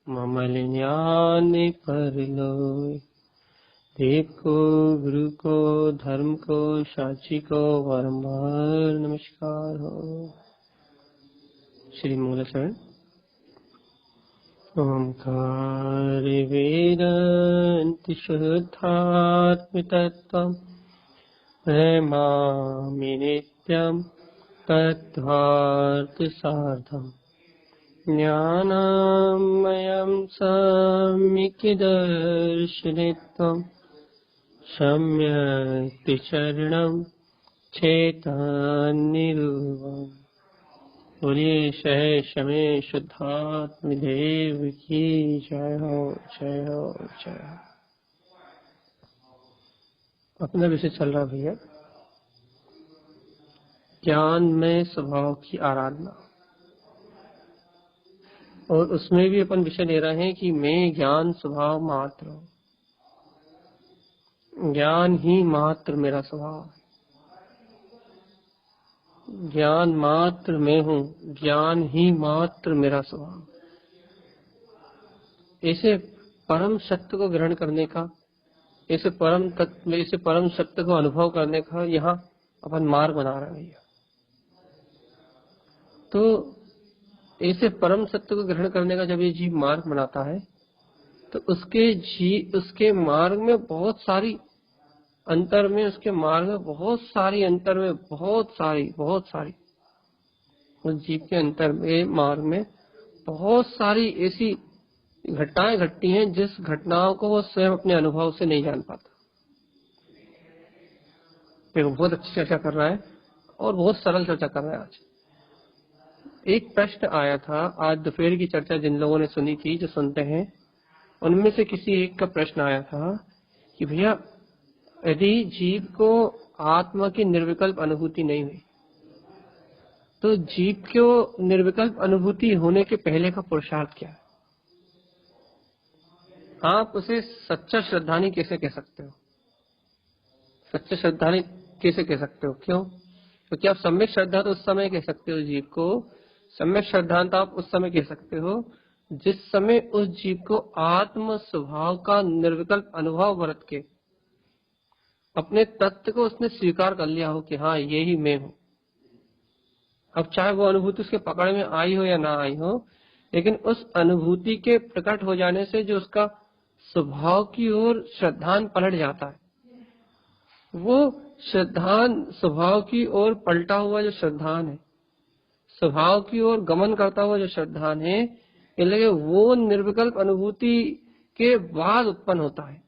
ममलिन्यानि परलोय। देव को, गुरु को, धर्म को, साची को बारंबार नमस्कार हो। श्री मूलचरण। ओंकार वेदांत शुद्धात्म तत्त्वम् प्रेमामि नित्यं तद्वार्थ सार्थम्। ज्ञानमयं सम्यक् दर्शनित्वं सम्यक् चरणं चैतन्यरूपम्। बोलिए शमे शुद्धात्म देव की जय हो, जय हो, जय हो। अपना विषय चल रहा भैया, ज्ञान में स्वभाव की आराधना। और उसमें भी अपन विषय ले रहे हैं कि मैं ज्ञान स्वभाव मात्र हूं, ज्ञान ही मात्र मेरा स्वभाव है, ज्ञान मात्र मैं हूं, ज्ञान ही मात्र मेरा स्वभाव। ऐसे परम सत्य को ग्रहण करने का, ऐसे परम तत्व, ऐसे परम सत्य को अनुभव करने का यहाँ अपन मार्ग बना रहे हैं। तो ऐसे परम सत्य को ग्रहण करने का जब ये जीव मार्ग बनाता है तो उसके मार्ग में बहुत सारी अंतर में, उसके मार्ग में बहुत सारी अंतर में बहुत सारी उस जीव के अंतर में, मार्ग में बहुत सारी ऐसी घटनाएं घटती हैं जिस घटनाओं को वो स्वयं अपने अनुभव से नहीं जान पाता। देखो, बहुत अच्छी चर्चा कर रहा है और बहुत सरल चर्चा कर रहा है। आज एक प्रश्न आया था, आज दोपहर की चर्चा जिन लोगों ने सुनी थी, जो सुनते हैं, उनमें से किसी एक का प्रश्न आया था कि भैया यदि जीव को आत्मा की निर्विकल्प अनुभूति नहीं हुई तो जीव को निर्विकल्प अनुभूति होने के पहले का पुरुषार्थ क्या है? आप उसे सच्चा श्रद्धानी कैसे कह सकते हो? सच्चा श्रद्धानी कैसे कह सकते हो? क्यों? क्योंकि आप सम्यक श्रद्धा तो उस समय कह सकते हो जीव को, सम्यक श्रद्धांत आप उस समय कह सकते हो जिस समय उस जीव को आत्म स्वभाव का निर्विकल्प अनुभव बरत के अपने तत्व को उसने स्वीकार कर लिया हो कि हाँ, ये ही मैं हूं। अब चाहे वो अनुभूति उसके पकड़ में आई हो या ना आई हो, लेकिन उस अनुभूति के प्रकट हो जाने से जो उसका स्वभाव की ओर श्रद्धान पलट जाता है, वो श्रद्धान स्वभाव की ओर पलटा हुआ जो श्रद्धान है, स्वभाव की ओर गमन करता हुआ जो श्रद्धान है, इसलिए वो निर्विकल्प अनुभूति के बाद उत्पन्न होता है।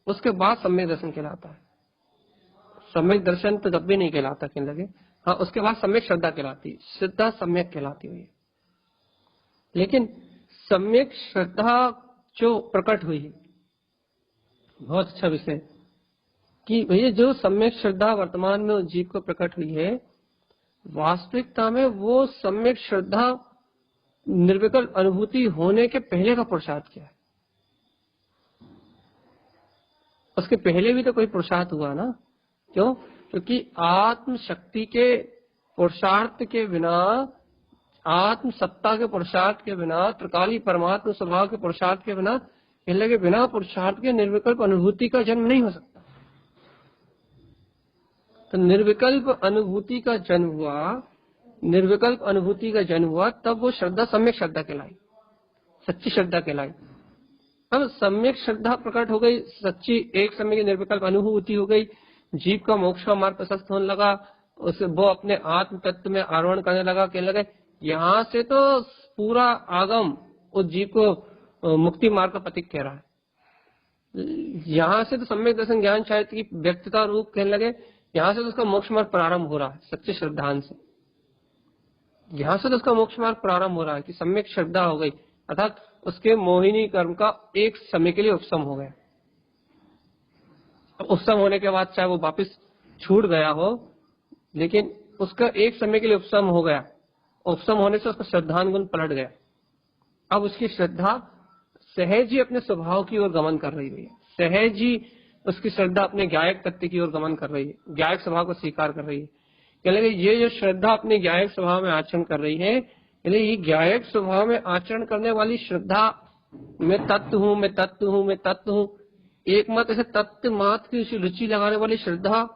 उसके बाद सम्यक दर्शन कहलाता है। सम्यक दर्शन तो जब भी नहीं कहलाता, कहने लगे हाँ, उसके बाद सम्यक श्रद्धा कहलाती, श्रद्धा सम्यक कहलाती हुई। लेकिन सम्यक श्रद्धा जो प्रकट हुई है, बहुत अच्छा विषय कि भैया जो सम्यक श्रद्धा वर्तमान में उस जीव को प्रकट हुई है, वास्तविकता में वो सम्यक श्रद्धा निर्विकल्प अनुभूति होने के पहले का पुरुषार्थ क्या है? उसके पहले भी तो कोई पुरुषार्थ हुआ ना। क्यों? क्योंकि आत्म शक्ति के पुरुषार्थ के बिना, आत्म सत्ता के पुरुषार्थ के बिना, त्रिकाली परमात्मा स्वभाव के पुरुषार्थ के बिना, कहने लगे बिना पुरुषार्थ के निर्विकल्प अनुभूति का जन्म नहीं हो सकता। तो निर्विकल्प अनुभूति का जन्म हुआ, निर्विकल्प अनुभूति का जन्म हुआ, तब वो श्रद्धा सम्यक श्रद्धा कहलाई, सच्ची श्रद्धा कहलाई। अब सम्यक श्रद्धा प्रकट हो गई, सच्ची एक समय की निर्विकल्प अनुभूति हो गई, जीव का मोक्ष का मार्ग प्रशस्त होने लगा, उसे वो अपने आत्म तत्व में आरोहण करने लगा, कहने लगे यहाँ से तो पूरा आगम उस जीव को मुक्ति मार्ग का प्रतीक कह रहा है। यहाँ से तो सम्यक दर्शन ज्ञान शायद की व्यक्तिता रूप कहने लगे, यहाँ से तो उसका मोक्ष मार्ग प्रारंभ हो रहा है सच्चे श्रद्धान से। यहाँ से तो उसका मोक्ष मार्ग प्रारंभ हो रहा है कि सम्यक श्रद्धा हो गई, अर्थात उसके मोहिनी कर्म का एक समय के लिए उपशम हो गया। उपशम होने के बाद चाहे वो वापस छूट गया हो, लेकिन उसका एक समय के लिए उपशम हो गया। उपशम होने से उसका श्रद्धान गुण पलट गया। अब उसकी श्रद्धा सहज ही अपने स्वभाव की ओर गमन कर रही है, सहज ही उसकी श्रद्धा अपने ज्ञायक तत्व की ओर गमन कर रही है, ज्ञायक स्वभाव को स्वीकार कर रही है। कहने लगे ये जो श्रद्धा अपने ज्ञायक स्वभाव में आचरण कर रही है, ये ज्ञायक स्वभाव में आचरण करने वाली श्रद्धा मैं तत्व हूँ, मैं तत्व हूँ, मैं तत्व हूँ। एक मत ऐसे तत्व मात्र की रुचि लगाने वाली श्रद्धा,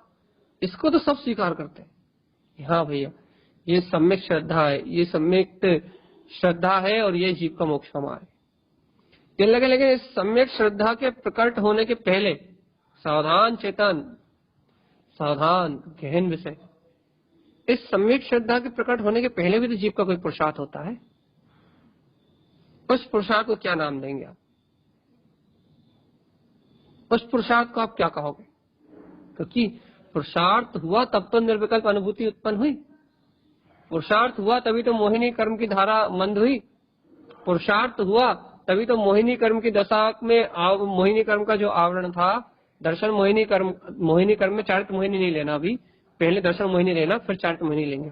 इसको तो सब स्वीकार करते हैं। हाँ भैया, ये सम्यक श्रद्धा है, ये सम्यक श्रद्धा है और ये जीव का मोक्ष हमारा है। ये लगे, लेकिन इस सम्यक श्रद्धा के प्रकट होने के पहले सावधान चेतन, सावधान गहन विषय, इस सम्यक श्रद्धा के प्रकट होने के पहले भी तो जीव का कोई पुरुषार्थ होता है। उस पुरुषार्थ को क्या नाम देंगे आप? उस पुरुषार्थ को आप क्या कहोगे? क्योंकि पुरुषार्थ हुआ तब तो निर्विकल्प अनुभूति उत्पन्न हुई। पुरुषार्थ हुआ तभी तो मोहिनी कर्म की धारा मंद हुई। पुरुषार्थ हुआ तभी तो मोहिनी कर्म की दशा में मोहिनी कर्म का जो आवरण था, दर्शन मोहिनी कर्म में चारित्र मोहिनी नहीं लेना, अभी पहले दर्शन मोहिनी लेना, फिर चारित्र मोहिनी लेंगे।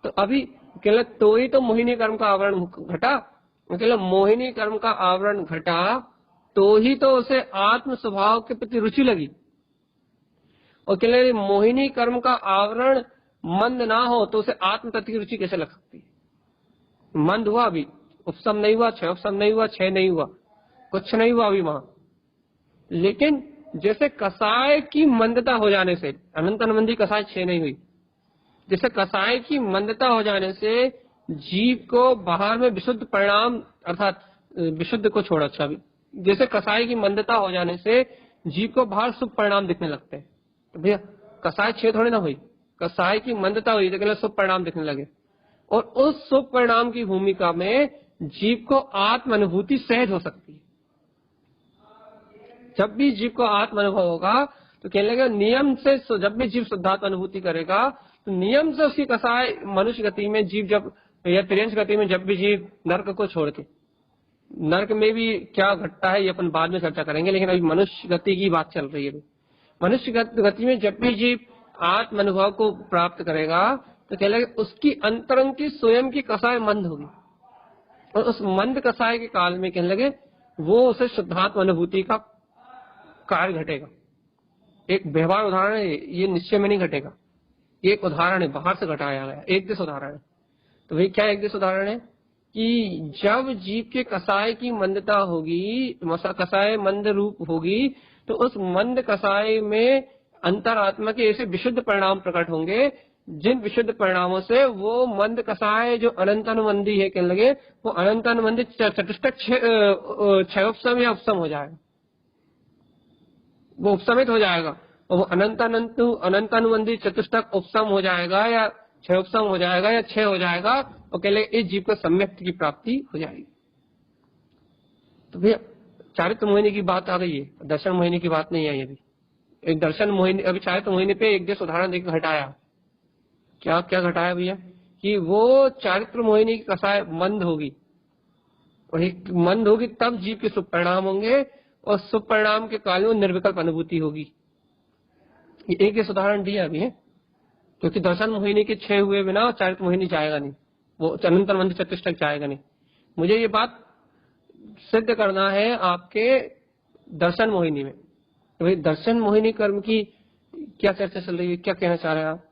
तो अभी केवल तो ही तो मोहिनी कर्म का आवरण घटा, केवल मोहिनी कर्म का आवरण घटा तो ही तो उसे आत्म स्वभाव के प्रति रुचि लगी। और केवल मोहिनी कर्म का आवरण मंद ना हो तो उसे आत्म तत्व की रुचि कैसे लग सकती है? मंद हुआ, अभी उपशम नहीं हुआ, क्षय उपशम नहीं हुआ, क्षय नहीं हुआ, कुछ नहीं हुआ अभी वहां। लेकिन जैसे कसाय की मंदता हो जाने से, अनंत अनुबंधी कसाय क्षय नहीं हुई, जैसे कसाय की मंदता हो जाने से जीव को बाहर में विशुद्ध परिणाम, अर्थात विशुद्ध को छोड़, अच्छा भी, जैसे कसाय की मंदता हो जाने से जीव को बाहर शुभ परिणाम दिखने लगते हैं। तो भैया कसाय क्षय थोड़ी ना हुई, कसाय की मंदता हुई तो शुभ परिणाम दिखने लगे। और उस शुभ परिणाम की भूमिका में जीव को आत्म अनुभूति सहज हो सकती है। जब भी जीव को आत्म अनुभव होगा तो कहने लगे नियम से, जब भी जीव शुद्धात्म अनुभूति करेगा तो नियम से उसकी कसाय मनुष्य गति में जीव जब, या तिर्यंश गति में जब भी जीव नर्क को छोड़ के, नर्क में भी क्या घटता है ये अपन बाद में चर्चा करेंगे, लेकिन अभी मनुष्य गति की बात चल रही है। मनुष्य गति में जब भी जीव आत्म अनुभव को प्राप्त करेगा तो कहने लगे उसकी अंतरंग की स्वयं की कसाय मंद होगी, और उस मंद कसाय के काल में कहने लगे वो उसे शुद्धात्म अनुभूति का कार्य घटेगा। एक व्यवहार उदाहरण है, ये निश्चय में नहीं घटेगा, ये एक उदाहरण है, बाहर से घटाया गया एक दिश उदाहरण है। तो भाई क्या एक दिश उदाहरण है कि जब जीव के कसाय की मंदता होगी, कसाय मंद रूप होगी, तो उस मंद कसाय में अंतरात्मा के ऐसे विशुद्ध परिणाम प्रकट होंगे जिन विशुद्ध परिणामों से वो मंद कसाय जो अनंतानुबंधी है कहने लगे, वो अनंतानुबंधी चतुष्टक क्षयोपशम या उपशम हो जाएगा, वो उपशमित हो जाएगा, और वो अनंतानुबंधी चतुष्टक उपशम हो जाएगा या क्षयोपशम हो जाएगा या क्षय हो जाएगा, और कहले इस जीव को सम्यक की प्राप्ति हो जाएगी। तो भैया चारित्र मोहिनी की बात आ गई है, दर्शन मोहिनी की बात नहीं आई अभी। एक दर्शन मोहिनी, अभी चारित्र मोहिनी पे एक देश उदाहरण देकर घटाया। क्या क्या घटाया भैया कि वो चारित्र मोहिनी की कसाय मंद होगी, और एक मंद होगी तब जीव के शुभ परिणाम होंगे, और शुभ परिणाम के काल में निर्विकल्प अनुभूति होगी। ये एक देश उदाहरण दिया अभी है, क्योंकि दर्शन मोहिनी के क्षय हुए बिना चारित्र मोहिनी जाएगा नहीं, वो अनंत अनुबंधी चतुष्टक जाएगा नहीं। मुझे ये बात सिद्ध करना है आपके दर्शन मोहिनी में। तो भाई दर्शन मोहिनी कर्म की क्या चर्चा चल रही है, क्या कहना चाह रहे हैं आप?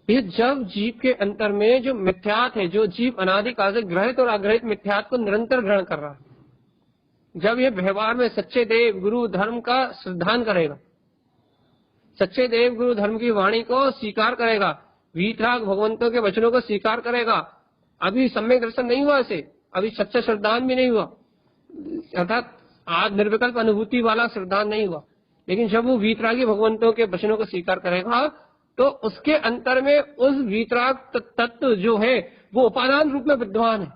ये जब जीव के अंतर में जो मिथ्यात है, जो जीव अनादिकाल से ग्रहित और अग्रहित मिथ्यात को निरंतर ग्रहण कर रहा है, जब ये व्यवहार में सच्चे देव गुरु धर्म का श्रद्धान करेगा, सच्चे देव गुरु धर्म की वाणी को स्वीकार करेगा, वीतराग भगवंतों के वचनों को स्वीकार करेगा, अभी सम्यक दर्शन नहीं हुआ इसे, अभी सच्चा श्रद्धान भी नहीं हुआ, अर्थात आज निर्विकल्प अनुभूति वाला श्रद्धान नहीं हुआ, लेकिन जब वो वीतरागी भगवंतों के वचनों को स्वीकार करेगा तो उसके अंतर में उस वीतराग तत्व जो है वो उपादान रूप में विद्यमान है।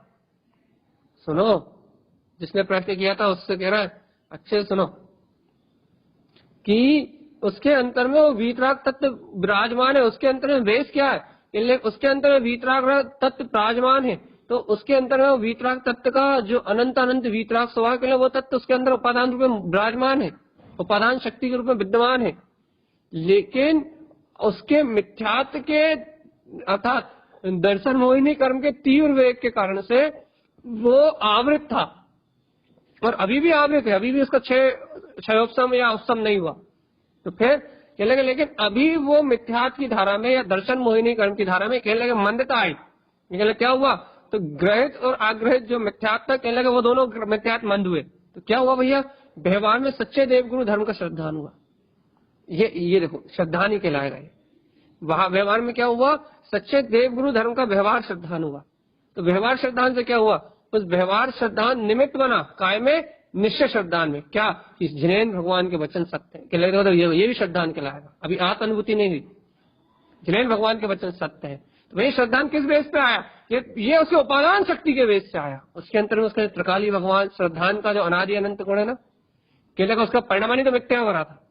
सुनो, जिसने प्रश्न किया था उससे कह रहा है अच्छे सुनो कि उसके अंतर में वो वीतराग तत्व विराजमान है। उसके अंतर में वेश क्या है? उसके अंतर में वीतराग तत्व विराजमान है, तो उसके अंतर में वो वीतराग तत्व का जो अनंत वीतराग स्वभाव के लिए वो तत्व उसके अंदर उपादान रूप में विराजमान है, उपादान शक्ति के रूप में विद्यमान है। लेकिन उसके मिथ्यात्व के अर्थात दर्शन मोहिनी कर्म के तीव्र वेग के कारण से वो आवृत था, और अभी भी आवृत है, अभी भी उसका क्षयोपशम या उपशम नहीं हुआ। तो फिर कह लगे लेकिन अभी वो मिथ्यात्व की धारा में या दर्शन मोहिनी कर्म की धारा में कह लगे मंदता आई। क्या हुआ? तो ग्रहित और अग्रहित जो मिथ्यात्व कहने लगे वो दोनों मिथ्यात्व मंद हुए। तो क्या हुआ भैया, व्यवहार में सच्चे देवगुरु धर्म का श्रद्धान हुआ। ये देखो श्रद्धान ही कहलाएगा ये। वहां व्यवहार में क्या हुआ, सच्चे देवगुरु धर्म का व्यवहार श्रद्धान हुआ। तो व्यवहार श्रद्धान से क्या हुआ, उस व्यवहार श्रद्धान निमित्त बना काय में, निश्चय श्रद्धान में। क्या, इस जिनेन्द्र भगवान के वचन सत्य है कहलाएगा, तो ये भी श्रद्धान कहलाएगा। अभी आत्म अनुभूति नहीं हुई, जिनेन्द्र भगवान के वचन सत्य है। तो वही श्रद्धान किस बेस पे आया, ये उसके उपादान शक्ति के बेस से आया। उसके अंतर में उसका त्रिकाली भगवान श्रद्धान का जो अनादि अनंत गुण है ना, कहलेगा उसका परिणाम तो मिथ्या हो रहा था,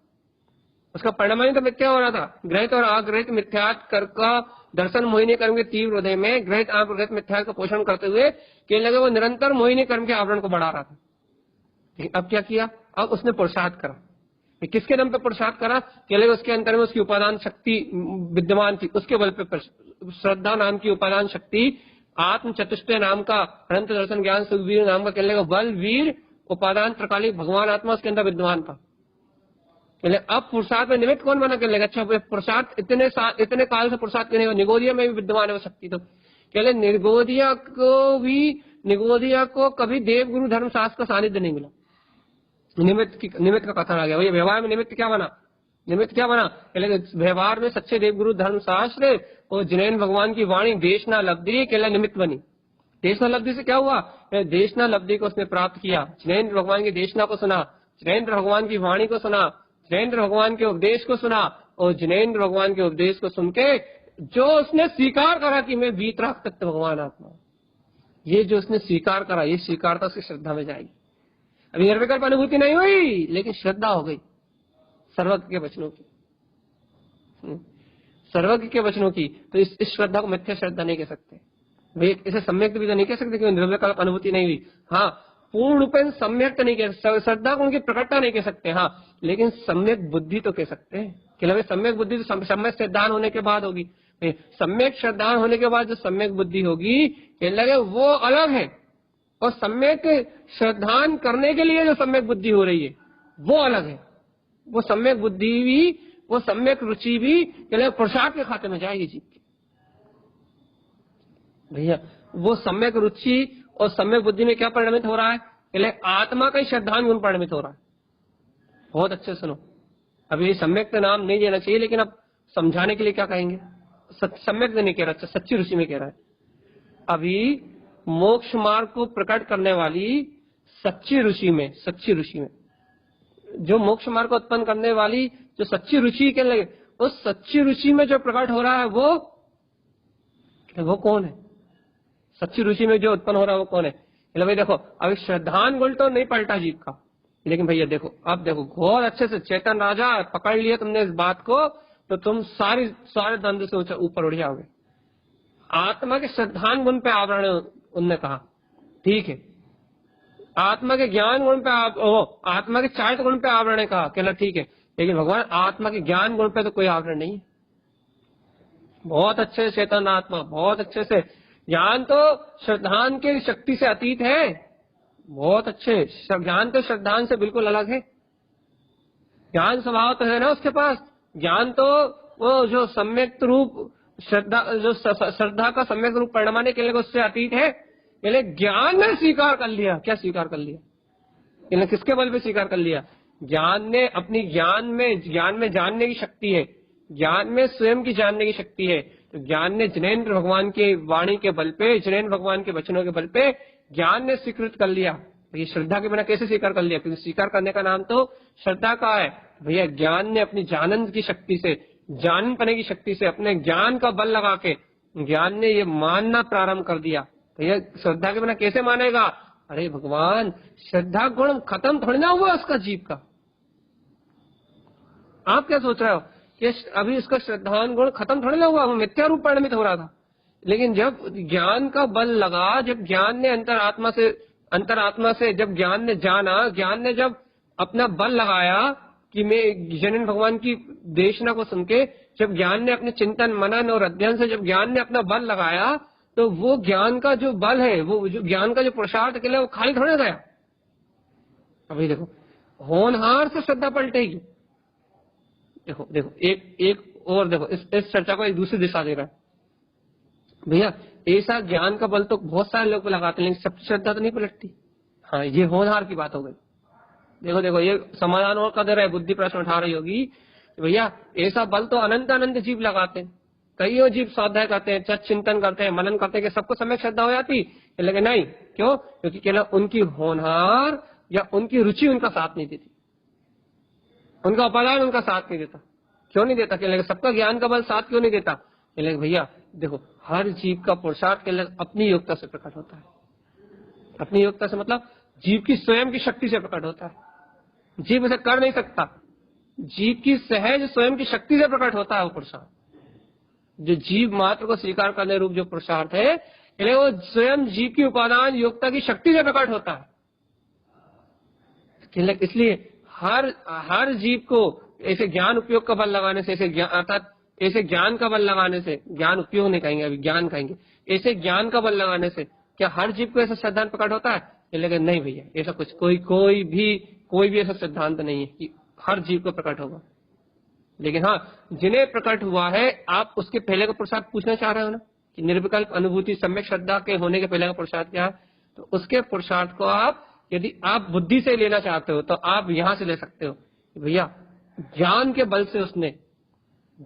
उसका परिणाम तो मिथ्या हो रहा था। ग्रहित और अग्रहित मिथ्यात् कर का दर्शन मोहिनी कर्म के तीव्र हृदय में ग्रहित अग्रहित मिथ्या का पोषण करते हुए कहने लगे वो निरंतर मोहिनी कर्म के आवरण को बढ़ा रहा था। लेकिन अब क्या किया, अब उसने पुरुषार्थ करा। किसके दम पे पुरुषार्थ करा, कहले उसके अंतर में उसकी उपादान शक्ति विद्यमान थी, उसके बल पे श्रद्धा नाम की उपादान शक्ति, आत्म चतुष्टय नाम का अनंत दर्शन ज्ञान सुखवीर नाम का कहने लगा बल वीर उपादान त्रिकाली भगवान आत्मा उसके अंदर विद्यमान था। अब पुरुषार्थ में निमित्त कौन बना, कहने लगा अच्छा पुरुषार्थ इतने काल से पुरुषार्थ करने निगोदिया में भी विद्यमान है वो शक्ति। तो कहले निगोदिया को कभी देवगुरु धर्मशास्त्र का सानिध्य नहीं मिला। निमित्त का कथन आ गया। वही व्यवहार में निमित्त क्या बना, व्यवहार में सच्चे देवगुरु धर्मशास्त्र और जिनेन्द्र भगवान की वाणी देशना लब्धि कहला निमित्त बनी। देशना लब्धि से क्या हुआ, देशना लब्धि को उसने प्राप्त किया, जिनेन्द्र भगवान की देशना को सुना, जिनेन्द्र भगवान की वाणी को सुना, जिनेन्द्र भगवान के उपदेश को सुना, और जिनेन्द्र भगवान के उपदेश को सुन के जो उसने स्वीकार करा कि मैं वीतराग तत्व भगवान आत्मा, ये जो उसने स्वीकार करा, ये स्वीकारता उसकी श्रद्धा में जाएगी। अभी निर्विकल्प अनुभूति नहीं हुई, लेकिन श्रद्धा हो गई सर्वज्ञ के वचनों की, सर्वज्ञ के वचनों की। तो इस श्रद्धा को मिथ्या श्रद्धा नहीं कह सकते भाई, इसे सम्यक भी तो नहीं कह सकते क्योंकि निर्विकल्प अनुभूति नहीं हुई। हाँ, पूर्ण रूपेण सम्यक नहीं कह, श्रद्धा को उनकी प्रकटता नहीं कह सकते, हाँ, लेकिन सम्यक बुद्धि तो कह सकते हैं कि सम्यक बुद्धि तो सम्यक श्रद्धान होने के बाद होगी। सम्यक श्रद्धान होने के बाद जो सम्यक बुद्धि होगी कहने लगे वो अलग है, और सम्यक श्रद्धान करने के लिए जो सम्यक बुद्धि हो रही है वो अलग है। वो सम्यक बुद्धि भी, वो सम्यक रुचि भी कहले पुरुषार्थ के खाते में जाएगी जीव की भैया। वो सम्यक रुचि और सम्यक बुद्धि में क्या परिणमित हो रहा है, कहले आत्मा का ही श्रद्धान गुण परिणमित हो रहा है। बहुत अच्छे सुनो, अभी सम्यक का नाम नहीं देना चाहिए, लेकिन अब समझाने के लिए क्या कहेंगे, सम्यक नहीं कह रहा, सच्ची रुचि में कह रहा है। अभी मोक्ष मार्ग को प्रकट करने वाली सच्ची रुचि में जो मोक्ष मार्ग को उत्पन्न करने वाली जो सच्ची रुचि के लगे, उस सच्ची रुचि में जो प्रकट हो रहा है वो कौन है, सच्ची रुचि में जो उत्पन्न हो रहा है वो कौन है। भाई देखो, अभी श्रद्धान गुण तो नहीं पलटा जीव का, लेकिन भैया देखो, अब देखो बहुत अच्छे से चेतन राजा पकड़ लिया तुमने इस बात को, तो तुम सारे द्वंद्व से ऊपर उड़ जाओगे। आत्मा के श्रद्धान गुण पे आवरण उनने कहा, ठीक है, आत्मा के ज्ञान गुण पे आत्मा के चारित्र गुण पे आवरण कहा, कहना ठीक है, लेकिन भगवान आत्मा के ज्ञान गुण पे तो कोई आवरण नहीं है। बहुत अच्छे से चेतन आत्मा, बहुत अच्छे से ज्ञान तो श्रद्धान के शक्ति से अतीत है, बहुत अच्छे, ज्ञान तो श्रद्धान से बिल्कुल अलग है। ज्ञान स्वभाव तो है ना उसके पास, ज्ञान तो वो जो सम्यक रूप श्रद्धा का सम्यक रूप परिणमाने के लिए उससे अतीत है। पहले ज्ञान ने स्वीकार कर लिया, क्या स्वीकार कर लिया, किसके बल पे स्वीकार कर लिया, ज्ञान ने अपनी ज्ञान में जानने की शक्ति है, ज्ञान में स्वयं की जानने की शक्ति है। तो ज्ञान ने जिनेन्द्र भगवान की वाणी के बल पे, जिनेन्द्र भगवान के वचनों के बल पे ज्ञान ने स्वीकृत कर लिया। ये श्रद्धा के बिना कैसे स्वीकार कर लिया, क्योंकि स्वीकार करने का नाम तो श्रद्धा का है। भैया ज्ञान ने अपनी जानन की शक्ति से, जान पाने की शक्ति से, अपने ज्ञान का बल लगा के ज्ञान ने ये मानना प्रारंभ कर दिया। भैया श्रद्धा के बिना कैसे मानेगा, अरे भगवान श्रद्धा गुण खत्म थोड़ी ना हुआ उसका जीव का। आप क्या सोच रहे हो कि अभी इसका श्रद्धान गुण खत्म थोड़ी ना हुआ, वो मिथ्या रूप परिणमित हो रहा था। लेकिन जब ज्ञान का बल लगा, जब ज्ञान ने अंतरात्मा से जब ज्ञान ने जाना, ज्ञान ने जब अपना बल लगाया कि मैं जिनेन्द्र भगवान की देशना को सुन के, जब ज्ञान ने अपने चिंतन मनन और अध्ययन से जब ज्ञान ने अपना बल लगाया, तो वो ज्ञान का जो बल है, वो जो ज्ञान का जो पुरुषार्थ के लिए वो खाली थोड़ा गया। अभी देखो होनहार से श्रद्धा पलटेगी। देखो एक और देखो, इस चर्चा को एक दूसरी दिशा दे रहा है। भैया ऐसा ज्ञान का बल तो बहुत सारे लोग लगाते हैं, लेकिन सबकी श्रद्धा तो नहीं पलटती। हाँ, ये होनहार की बात हो गई। देखो देखो, ये समाधान और कदर है, बुद्धि प्रश्न उठा रही होगी भैया ऐसा बल तो अनंत अनंत जीव लगाते हैं, कईयों जीव स्वाध्याय करते हैं, चिंतन करते हैं, मनन करते हैं कि सबको सम्यक श्रद्धा हो जाती, लेकिन नहीं। क्यों? क्योंकि केवल उनकी होनहार या उनकी रुचि उनका साथ नहीं देती, उनका उपादान उनका साथ नहीं देता। क्यों नहीं देता? कि सबका ज्ञान का बल साथ क्यों नहीं देता? भैया देखो, हर जीव का पुरुषार्थ के अपनी योग्यता से प्रकट होता है। अपनी योग्यता से मतलब जीव की स्वयं की शक्ति से प्रकट होता है। जीव इसे कर नहीं सकता, जीव की सहज स्वयं की शक्ति से प्रकट होता है वो पुरुषार्थ। जो जीव मात्र को स्वीकार करने रूप जो पुरुषार्थ है, वो स्वयं जीव की उपादान योग्यता की शक्ति से प्रकट होता है। इसलिए हर जीव को ऐसे ज्ञान उपयोग का बल लगाने से, अर्थात ऐसे ज्ञान का बल लगाने से, ज्ञान उपयोग नहीं कहेंगे, अभी ज्ञान कहेंगे, ऐसे ज्ञान का बल लगाने से क्या हर जीव को ऐसा सिद्धांत प्रकट होता है? लेकिन नहीं भैया, ऐसा कुछ कोई भी ऐसा सिद्धांत नहीं है कि हर जीव को प्रकट होगा। लेकिन हाँ, जिन्हें प्रकट हुआ है, आप उसके पहले का पुरुषार्थ पूछना चाह रहे हो ना कि निर्विकल्प अनुभूति सम्यक श्रद्धा के होने के पहले का पुरुषार्थ क्या है? तो उसके पुरुषार्थ को आप यदि आप बुद्धि से लेना चाहते हो तो आप यहां से ले सकते हो। भैया ज्ञान के बल से उसने,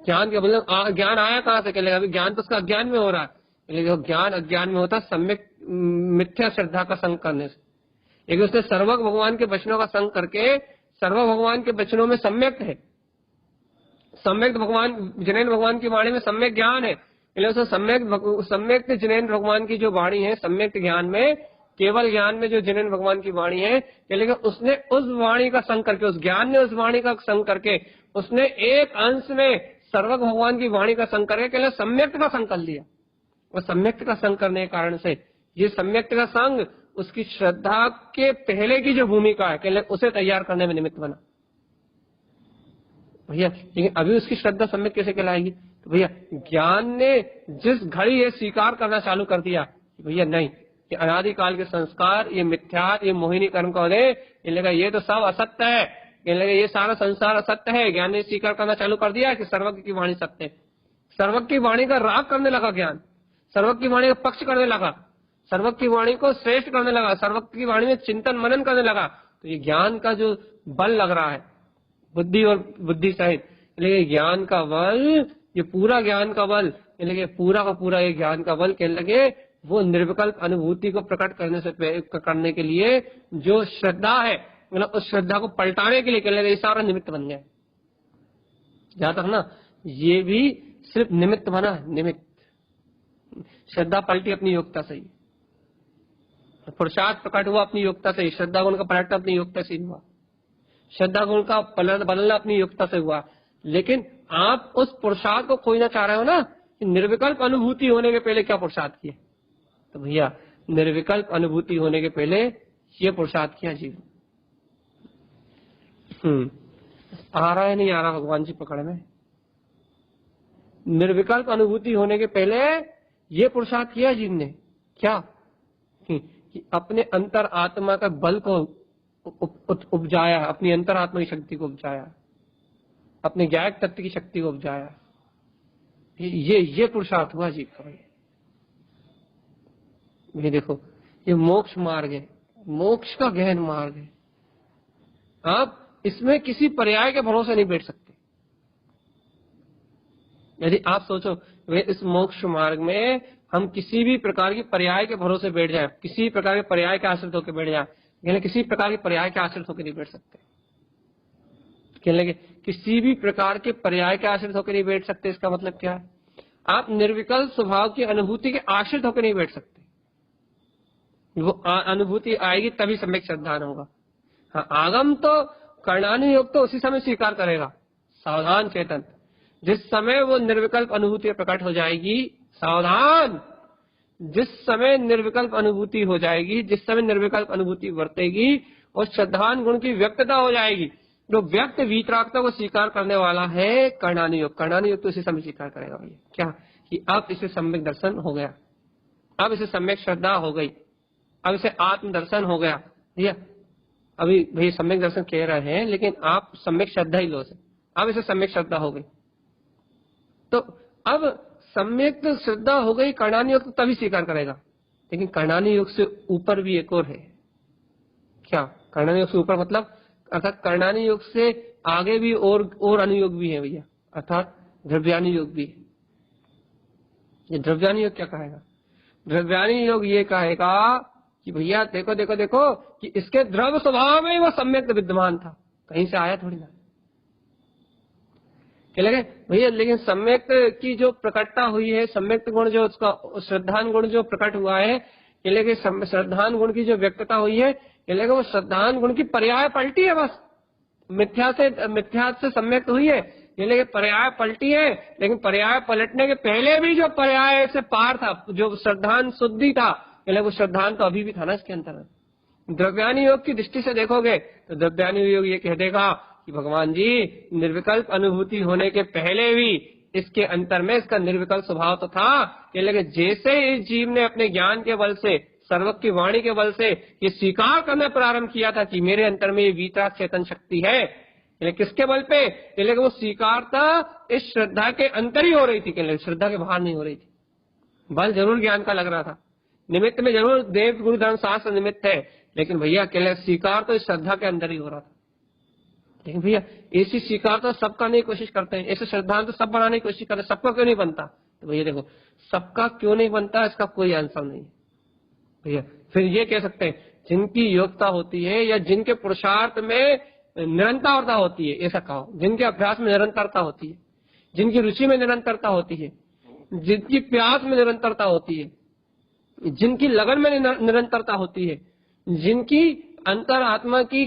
ज्ञान के बल, ज्ञान आया कहां से? कहलेगा अभी ज्ञान तो उसका अज्ञान में हो रहा है। ज्ञान अज्ञान में होता सम्यक मिथ्या श्रद्धा का संग करने से। लेकिन उसने सर्वज्ञ भगवान के वचनों का संग करके, सर्व भगवान के वचनों में सम्यक है, सम्यक भगवान जिनेन्द्र भगवान की वाणी में सम्यक ज्ञान है, उसे सम्यक जिनेन्द्र भगवान की जो वाणी है, सम्यक ज्ञान में, केवल ज्ञान में जो जिनेन्द्र भगवान की वाणी है, लेकिन उसने उस वाणी का संग करके, उस ज्ञान ने उस वाणी का संग करके, उसने एक अंश में सर्वज्ञ भगवान की वाणी का संग करके केवल सम्यक का संग कर लिया। और सम्यक का संग करने के कारण से ये सम्यक का संग उसकी श्रद्धा के पहले की जो भूमिका है, केवल उसे तैयार करने में निमित्त बना भैया। लेकिन अभी उसकी श्रद्धा सम्यक कैसे कहलाएगी? तो भैया ज्ञान ने जिस घड़ी ये स्वीकार करना चालू कर दिया भैया नहीं, कि अनादिकाल के संस्कार, ये मिथ्या, ये मोहिनी कर्म का उदय, ये तो सब असत्य है, ये सारा संसार असत्य है। ज्ञान ने स्वीकार करना चालू कर दिया कि सर्वज्ञ की वाणी सत्य है। सर्वज्ञ की वाणी का राग करने लगा ज्ञान, सर्वज्ञ की वाणी का पक्ष करने लगा, सर्वज्ञ की वाणी को श्रेष्ठ करने लगा, सर्वज्ञ की वाणी में चिंतन मनन करने लगा। तो ये ज्ञान का जो बल लग रहा है, बुद्धि और बुद्धि सहित, लेकिन ज्ञान का बल, ये पूरा ज्ञान का बल, पूरा का पूरा ये ज्ञान का बल कहने लगे, वो निर्विकल्प अनुभूति को प्रकट करने के लिए जो श्रद्धा है, मतलब उस श्रद्धा को पलटाने के लिए कहने लगे, ये सारा निमित्त बन गया। जहां तक ना ये भी सिर्फ निमित्त बना, निमित्त। श्रद्धा पलटी अपनी योग्यता से ही, पुरुषार्थ प्रकट हुआ अपनी योग्यता से ही, श्रद्धा गुण का पलटना अपनी योग्यता से हुआ, श्रद्धा गुण का बदलना अपनी योग्यता से हुआ। लेकिन आप उस पुरुषार्थ को खोजना चाह रहे हो ना कि निर्विकल्प अनुभूति होने के पहले क्या पुरुषार्थ किए? तो भैया निर्विकल्प अनुभूति होने के पहले ये पुरुषार्थ किया जीव। आ रहा है नहीं आ रहा भगवान जी पकड़ में? निर्विकल्प अनुभूति होने के पहले ये पुरुषार्थ किया जीव ने, क्या? कि अपने अंतर आत्मा का बल को उपजाया, अपनी अंतर आत्मा की शक्ति को उपजाया, अपने ज्ञायक तत्व की शक्ति को उपजाया। ये पुरुषार्थ हुआ जीव का। ये देखो, ये मोक्ष मार्ग है, मोक्ष का गहन मार्ग है। आप इसमें किसी पर्याय के भरोसे नहीं बैठ सकते। यदि आप सोचो वे इस मोक्ष मार्ग में हम किसी भी प्रकार की पर्याय के भरोसे बैठ जाए, किसी प्रकार के पर्याय के आश्रित होकर बैठ जाए, यानी किसी प्रकार के पर्याय के आश्रित होकर नहीं बैठ सकते। कहने लगे किसी भी प्रकार के पर्याय के आश्रित होकर नहीं बैठ सकते, इसका मतलब क्या है? आप निर्विकल्प स्वभाव की अनुभूति के आश्रित होकर नहीं बैठ सकते। वो अनुभूति आएगी तभी सम्यक श्रद्धा होगा। हाँ, आगम तो कर्णानुयोग तो उसी समय स्वीकार करेगा। सावधान चेतन, जिस समय वो निर्विकल्प अनुभूति प्रकट हो जाएगी, सावधान, जिस समय निर्विकल्प अनुभूति हो जाएगी, जिस समय निर्विकल्प अनुभूति वर्तेगी और श्रद्धान गुण की व्यक्तता हो जाएगी, जो व्यक्त वीतरागता को स्वीकार करने वाला है कर्णानुयोग, कर्णानुयोग तो उसी समय स्वीकार करेगा भैया। क्या? कि अब इसे सम्यक दर्शन हो गया, अब इसे सम्यक श्रद्धा हो गई, अब इसे आत्म दर्शन हो गया। भैया अभी भैया सम्यक दर्शन कह रहे हैं, लेकिन आप सम्यक श्रद्धा ही लो से, अब इसे सम्यक श्रद्धा हो गई। तो अब सम्यक श्रद्धा हो गई कर्णानी योग तो तभी स्वीकार करेगा, लेकिन कर्णानी योग से ऊपर भी एक और है। क्या कर्णानी योग से ऊपर मतलब अर्थात कर्णानी योग से आगे भी और अनुयोग भी है भैया, अर्थात द्रव्यानी योग भी है। ये द्रव्यानी योग क्या कहेगा? द्रव्यानी योग ये कहेगा कि भैया देखो देखो देखो कि इसके द्रव्य स्वभाव में वो सम्यक विद्यमान था, कहीं से आया थोड़ी ना। क्या लगे भैया, लेकिन सम्यक की जो प्रकटता हुई है, सम्यक गुण जो उसका श्रद्धान गुण जो प्रकट हुआ है, ये लगे श्रद्धान गुण की जो व्यक्तता हुई है, ये लगे वो श्रद्धान गुण की पर्याय पलटी है। बस मिथ्या से सम्यक हुई है, ये लेकिन पर्याय पलटी है। लेकिन पर्याय पलटने के पहले भी जो पर्याय से पार था, जो श्रद्धान शुद्धि था, ये वो श्रद्धान तो अभी भी था ना इसके अंतर। द्रव्यानी योग की दृष्टि से देखोगे तो द्रव्यानी योग ये कह देगा कि भगवान जी निर्विकल्प अनुभूति होने के पहले भी इसके अंतर में इसका निर्विकल्प स्वभाव तो था। ये लगे जैसे इस जीव ने अपने ज्ञान के बल से, सर्वज्ञ की वाणी के बल से ये स्वीकार करना प्रारंभ किया था कि मेरे अंतर में ये वीतराग चेतन शक्ति है, किसके बल पे? लेकिन वो स्वीकारता इस श्रद्धा के अंतर ही हो रही थी, श्रद्धा के बाहर नहीं हो रही थी। बल जरूर ज्ञान का लग रहा था, निमित्त में जरूर देव गुरु धर्म शास्त्र निमित्त है, लेकिन भैया अकेले स्वीकार तो इस श्रद्धा के अंदर ही हो रहा था। लेकिन भैया ऐसी स्वीकार तो सब करने की कोशिश करते हैं, ऐसे श्रद्धांत तो सब बनाने की कोशिश करते हैं, सबका क्यों नहीं बनता? तो भैया देखो सबका क्यों नहीं बनता इसका कोई आंसर नहीं भैया। फिर ये कह सकते हैं जिनकी योग्यता होती है या जिनके पुरुषार्थ में निरंतरता होती है, ऐसा कहो, जिनके अभ्यास में निरंतरता होती है, जिनकी रुचि में निरंतरता होती है, जिनकी प्यास में निरंतरता होती है, जिनकी लगन में निरंतरता होती है, जिनकी अंतरात्मा की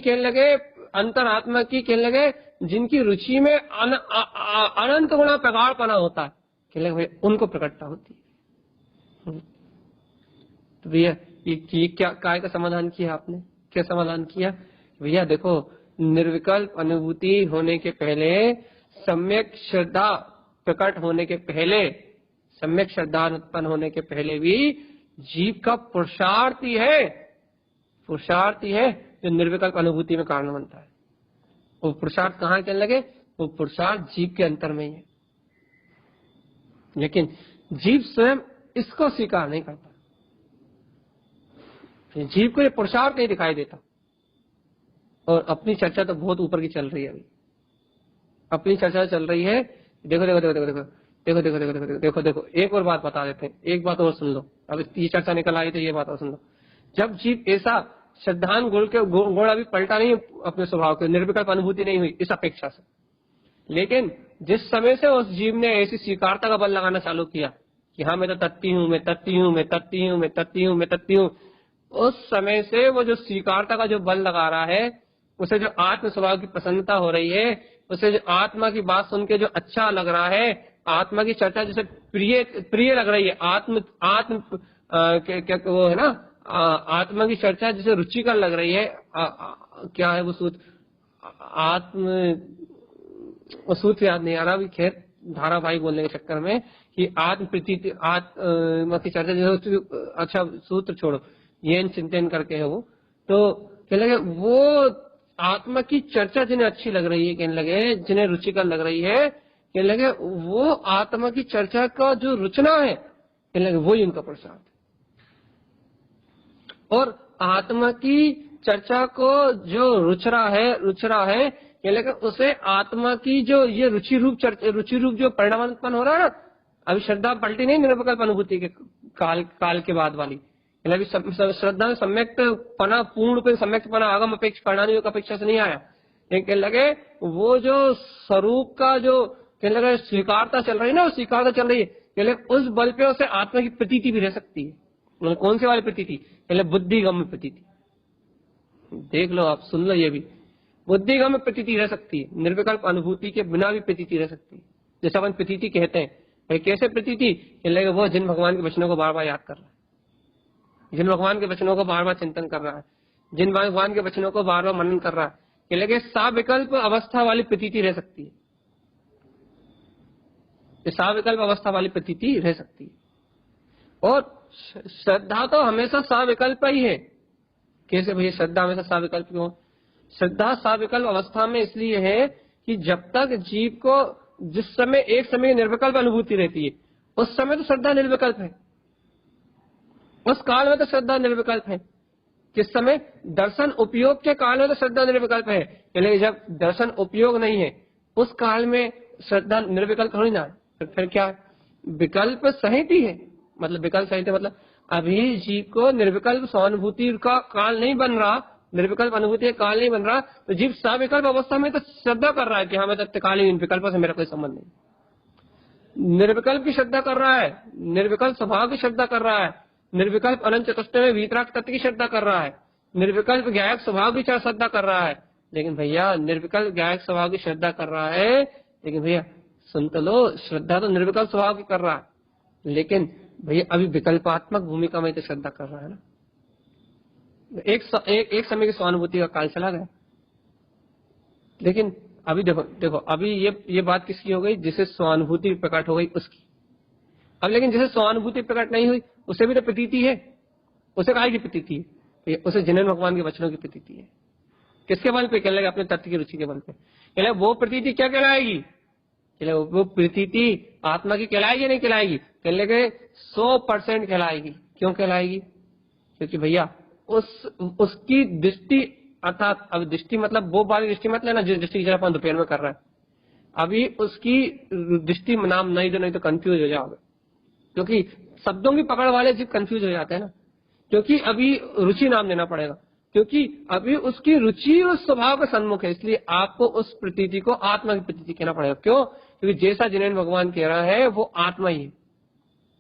कहने लगे जिनकी रुचि में अनंत गुणा प्रगाढ़पना होता है, कहने लगे उनको प्रकटता होती है। तो भैया ये क्या काय का समाधान किया आपने? क्या समाधान किया भैया? देखो निर्विकल्प अनुभूति होने के पहले, सम्यक श्रद्धा प्रकट होने के पहले, सम्यक श्रद्धा उत्पन्न होने के पहले भी जीव का पुरुषार्थ ही है जो निर्विकल्प अनुभूति में कारण बनता है। वो पुरुषार्थ कहाँ कहने लगे? वो पुरुषार्थ जीव के अंतर में ही है, लेकिन जीव स्वयं इसको स्वीकार नहीं करता। जीव को ये पुरुषार्थ नहीं दिखाई देता। और अपनी चर्चा तो बहुत ऊपर की चल रही है, अभी अपनी चर्चा चल रही है। देखो देखो देखो देखो देखो देखो देखो देखो देखो देखो देखो एक और बात बता देते हैं, एक बात और सुन लो। अब ये चर्चा निकल आई तो ये बात और सुन लो। जब जीव ऐसा श्रद्धान गुण अभी पलटा नहीं अपने स्वभाव के, निर्विकल्प अनुभूति नहीं हुई इस अपेक्षा से, लेकिन जिस समय से उस जीव ने ऐसी स्वीकारता का बल लगाना चालू किया कि हाँ मैं तो तत्ती हूँ, मैं तत्ती हूँ, मैं तत्ती हूँ, मैं तत्ती हूँ, मैं तत्ती हूँ, उस समय से वो जो स्वीकारता का जो बल लगा रहा है, उसे जो आत्म स्वभाव की प्रसन्नता हो रही है, उसे जो आत्मा की बात सुन के जो अच्छा लग रहा है, आत्मा की चर्चा जैसे प्रिय लग रही है, वो है ना, आत्मा की चर्चा जैसे रुचिकर लग रही है। क्या है वो सूत्र? वो सूत्र याद नहीं आ रहा अभी, खैर धारावाहिक बोलने के चक्कर में कि आत्म प्रतीति आत्मा की चर्चा जैसे, अच्छा सूत्र छोड़ो, ये चिंतन करके है वो। तो कहने लगे वो आत्मा की चर्चा जिन्हें अच्छी लग रही है, कहने लगे जिन्हें रुचिकर लग रही है, कहने लगे वो आत्मा की चर्चा का जो रुचना है, कहने लगे वही उनका पुरुषार्थ। और आत्मा की चर्चा को जो रुच रहा है, कहने लगे उसे आत्मा की जो ये रुचि रूप जो परिणाम उत्पन्न हो रहा है ना, अभी श्रद्धा पलटी नहीं निर्विकल्प अनुभूति के काल के बाद वाली, श्रद्धा में सम्यक पना, पूर्ण पे सम्यक पना आगम अपेक्षा कर्णानी अपेक्षा से नहीं आया। कहने लगे वो जो स्वरूप का जो कहने लगे स्वीकारता चल रही है ना, स्वीकारता चल रही है, कहने लगे उस बल पे उसे आत्मा की प्रतीति भी रह सकती है। मतलब कौन से वाली प्रतीति? कहने बुद्धिगम्य प्रतीति। देख लो आप, सुन लो, ये भी बुद्धिगम्य प्रतीति रह सकती है, निर्विकल्प अनुभूति के बिना भी प्रतीति रह सकती है। जैसे अपन प्रतीति कहते हैं, भाई कैसे प्रतीति? कहने लगे वो जिन भगवान के वचनों को बार बार याद कर रहा है, जिन भगवान के वचनों को बार बार चिंतन कर रहा है, जिन भगवान के वचनों को बार बार मनन कर रहा है, कहने लगे साविकल्प अवस्था वाली प्रतीति रह सकती है, साविकल्प अवस्था वाली प्रतीति रह सकती है। और श्रद्धा तो हमेशा साविकल्प ही है। कैसे भैया श्रद्धा हमेशा साविकल्प क्यों? श्रद्धा साविकल्प अवस्था में इसलिए है कि जब तक जीव को जिस समय एक समय निर्विकल्प अनुभूति रहती है उस समय तो श्रद्धा निर्विकल्प है, उस काल में तो श्रद्धा निर्विकल्प है। किस समय? दर्शन उपयोग के काल में तो श्रद्धा निर्विकल्प है, लेकिन जब दर्शन उपयोग नहीं है उस काल में श्रद्धा निर्विकल्प हो ना, तो फिर क्या है? विकल्प सहित ही है। मतलब विकल्प सहित मतलब अभी जीव को निर्विकल्प स्वानुभूति का काल नहीं बन रहा, निर्विकल्प अनुभूति का काल नहीं बन रहा, तो जीव सविकल्प अवस्था में तो श्रद्धा कर रहा है कि हाँ मैं तत्कालीन विकल्प से मेरा कोई संबंध नहीं। निर्विकल्प की श्रद्धा कर रहा है, निर्विकल्प स्वभाव की श्रद्धा कर रहा है, निर्विकल्प अनंत चतुष्टय में वीतराग तत्व की श्रद्धा कर रहा है, निर्विकल्प ज्ञायक स्वभाव की श्रद्धा कर रहा है। लेकिन भैया निर्विकल्प ज्ञायक स्वभाव की श्रद्धा कर रहा है, लेकिन भैया सुन तो लो, श्रद्धा तो निर्विकल्प स्वभाव की कर रहा है, लेकिन भैया अभी विकल्पात्मक भूमिका में तो श्रद्धा कर रहा है ना। एक समय की स्वानुभूति का काल चला गया, लेकिन अभी देखो अभी ये बात किसकी हो गई? जिसे स्वानुभूति प्रकट हो गई उसकी। अब लेकिन जिसे स्वानुभूति प्रकट नहीं हुई उसे भी तो प्रतीति है। उसे काहे की प्रतीति है? उसे जिनेन्द्र भगवान के वचनों की प्रतीति है। किसके बल पे? कहने लगे अपने तत्व की रुचि के बल पे। कहले वो प्रतीति क्या कहलाएगी? कहले वो प्रतीति आत्मा की कहलाएगी नहीं कहलाएगी? कहने लगे 100% कहलाएगी। क्यों कहलाएगी? क्योंकि भैया उसकी दृष्टि, अर्थात अब दृष्टि मतलब वो वाली दृष्टि मत लेना जिस दृष्टि की अपन दोपहर में कर रहे हैं। अभी उसकी दृष्टि नाम नहीं तो कंफ्यूज हो जाओगे, क्योंकि शब्दों की पकड़ वाले जीव कंफ्यूज हो जाते हैं ना। क्योंकि अभी रुचि नाम लेना पड़ेगा, क्योंकि अभी उसकी रुचि उस स्वभाव के सन्मुख है, इसलिए आपको उस प्रतीति को आत्मा की प्रतीति कहना पड़ेगा। क्यों? क्योंकि जैसा जिनेन्द्र भगवान कह रहा है वो आत्मा ही है।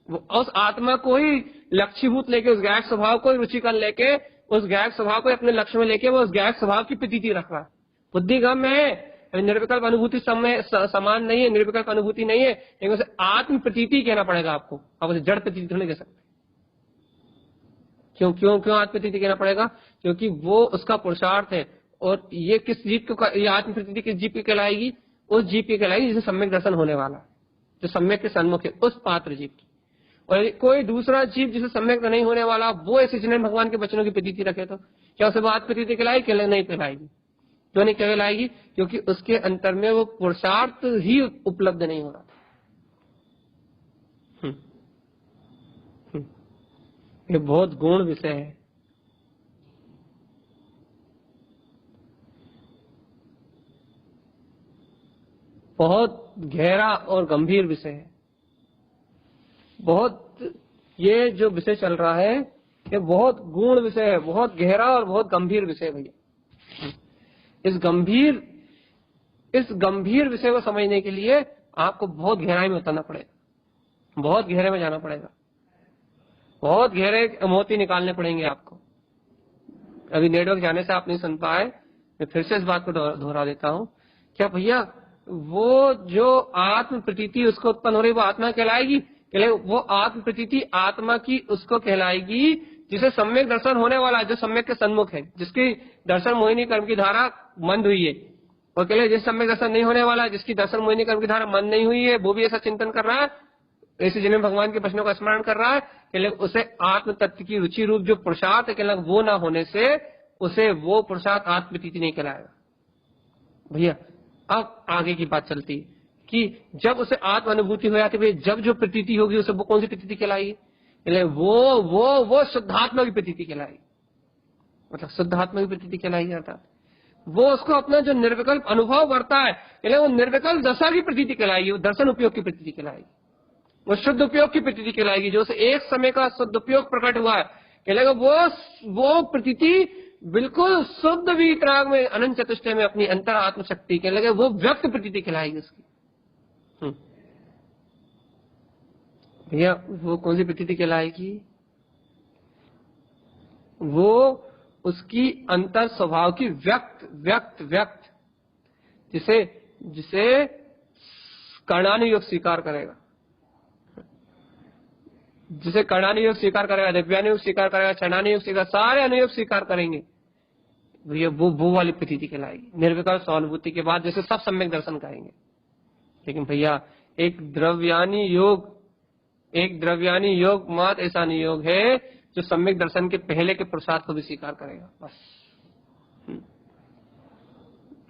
वो उस आत्मा को ही लक्ष्यभूत लेके, उस गायक स्वभाव को रुचिकर लेके, उस गायक स्वभाव को अपने लक्ष्य में लेके वो उस गायक स्वभाव की प्रतीति रख रहा है। बुद्धिगम है, निर्विकल्प अनुभूति समान नहीं है, निर्विकल्प अनुभूति नहीं है, लेकिन उसे आत्म प्रतीति कहना पड़ेगा आपको। आप उसे जड़ प्रतीति नहीं कह सकते। क्यों क्यों क्यों आत्म प्रतीति कहना पड़ेगा? क्योंकि वो उसका पुरुषार्थ है। और ये किस जीव को, ये आत्म प्रतीति किस जीव की कहलाएगी? उस जीव की कहलाएगी जिसे सम्यक दर्शन होने वाला, जो सम्यक के सन्मुख है, उस पात्र जीव की। और कोई दूसरा जीव जिसे सम्यक नहीं होने वाला, वो ऐसे जिनेन्द्र भगवान के वचनों की प्रतीति रखे तो क्या उसे वो आत्म प्रतीति कहलाएगी? नहीं कहलाएगी। क्यों नहीं कहलाएगी? क्योंकि उसके अंतर में वो पुरुषार्थ ही उपलब्ध नहीं हो रहा। ये बहुत गौण विषय है। बहुत गहरा और गंभीर विषय है। बहुत, ये जो विषय चल रहा है ये बहुत गूढ़ विषय है, बहुत गहरा और बहुत गंभीर विषय है भैया। इस गंभीर विषय को समझने के लिए आपको बहुत गहराई में उतरना पड़ेगा, बहुत गहरे में जाना पड़ेगा, बहुत गहरे मोती निकालने पड़ेंगे आपको। अभी नेटवर्क जाने से आप नहीं सुन पाए, मैं फिर से इस बात को दोहरा देता हूँ। क्या भैया वो जो आत्म प्रतीति उसको उत्पन्न हो रही वो आत्मा कहलाएगी? वो आत्म प्रतीति आत्मा की उसको कहलाएगी जिसे सम्यक दर्शन होने वाला है, जो सम्यक के सन्मुख है, जिसकी दर्शन मोहिनी कर्म की धारा मंद हुई है। और कहले जिस सम्यक दर्शन नहीं होने वाला है, जिसकी दर्शन मोहिनी कर्म की धारा मंद नहीं हुई है, वो भी ऐसा चिंतन कर रहा है, ऐसे जिन्हें भगवान के प्रश्नों का स्मरण कर रहा है, कहले उसे आत्म तत्व की रुचि रूप जो पुरुषार्थ कहले वो ना होने से उसे वो पुरुषार्थ आत्म प्रतीति नहीं कहलाएगा। भैया अब आगे की बात चलती है कि जब उसे आत्म अनुभूति हो जाती है, जब जो प्रतीति होगी उसे वो कौन सी प्रतीति कहलाएगी? वो शुद्धात्मा की प्रतीति कहलाएगी। मतलब शुद्धात्मा की प्रतीति कहलाएगी, अर्थात वो उसको अपना जो निर्विकल्प अनुभव करता है वो निर्विकल्प दशा की प्रतीति कहलाएगी, वो दर्शन उपयोग की प्रतीति कहलाएगी, वो शुद्ध उपयोग की प्रतीति कहलाएगी। जो उसे एक समय का शुद्ध उपयोग प्रकट हुआ है कहलाएगा वो प्रतीति बिल्कुल शुद्ध वीतराग में अनंत चतुष्टय में अपनी अंतर आत्म शक्ति के लगे वो व्यक्त प्रतीति कहलाएगी उसकी। भैया वो कौन सी प्रतीति कहलाएगी? वो उसकी अंतर स्वभाव की व्यक्त जिसे कर्णानुयोग स्वीकार करेगा, जिसे कर्णानुयोग स्वीकार करेगा, दिव्यानुयोग स्वीकार करेगा, चरणानुयोग स्वीकार, सारे अनुयोग स्वीकार करेंगे भैया वो वाली प्रतीति कहलाएगी। निर्विकल्प स्वानुभूति के बाद जैसे सब सम्यक दर्शन करेंगे। लेकिन भैया एक द्रव्यानी योग मात्र ऐसा नियोग है जो सम्यक दर्शन के पहले के पुरुषार्थ को भी स्वीकार करेगा, बस।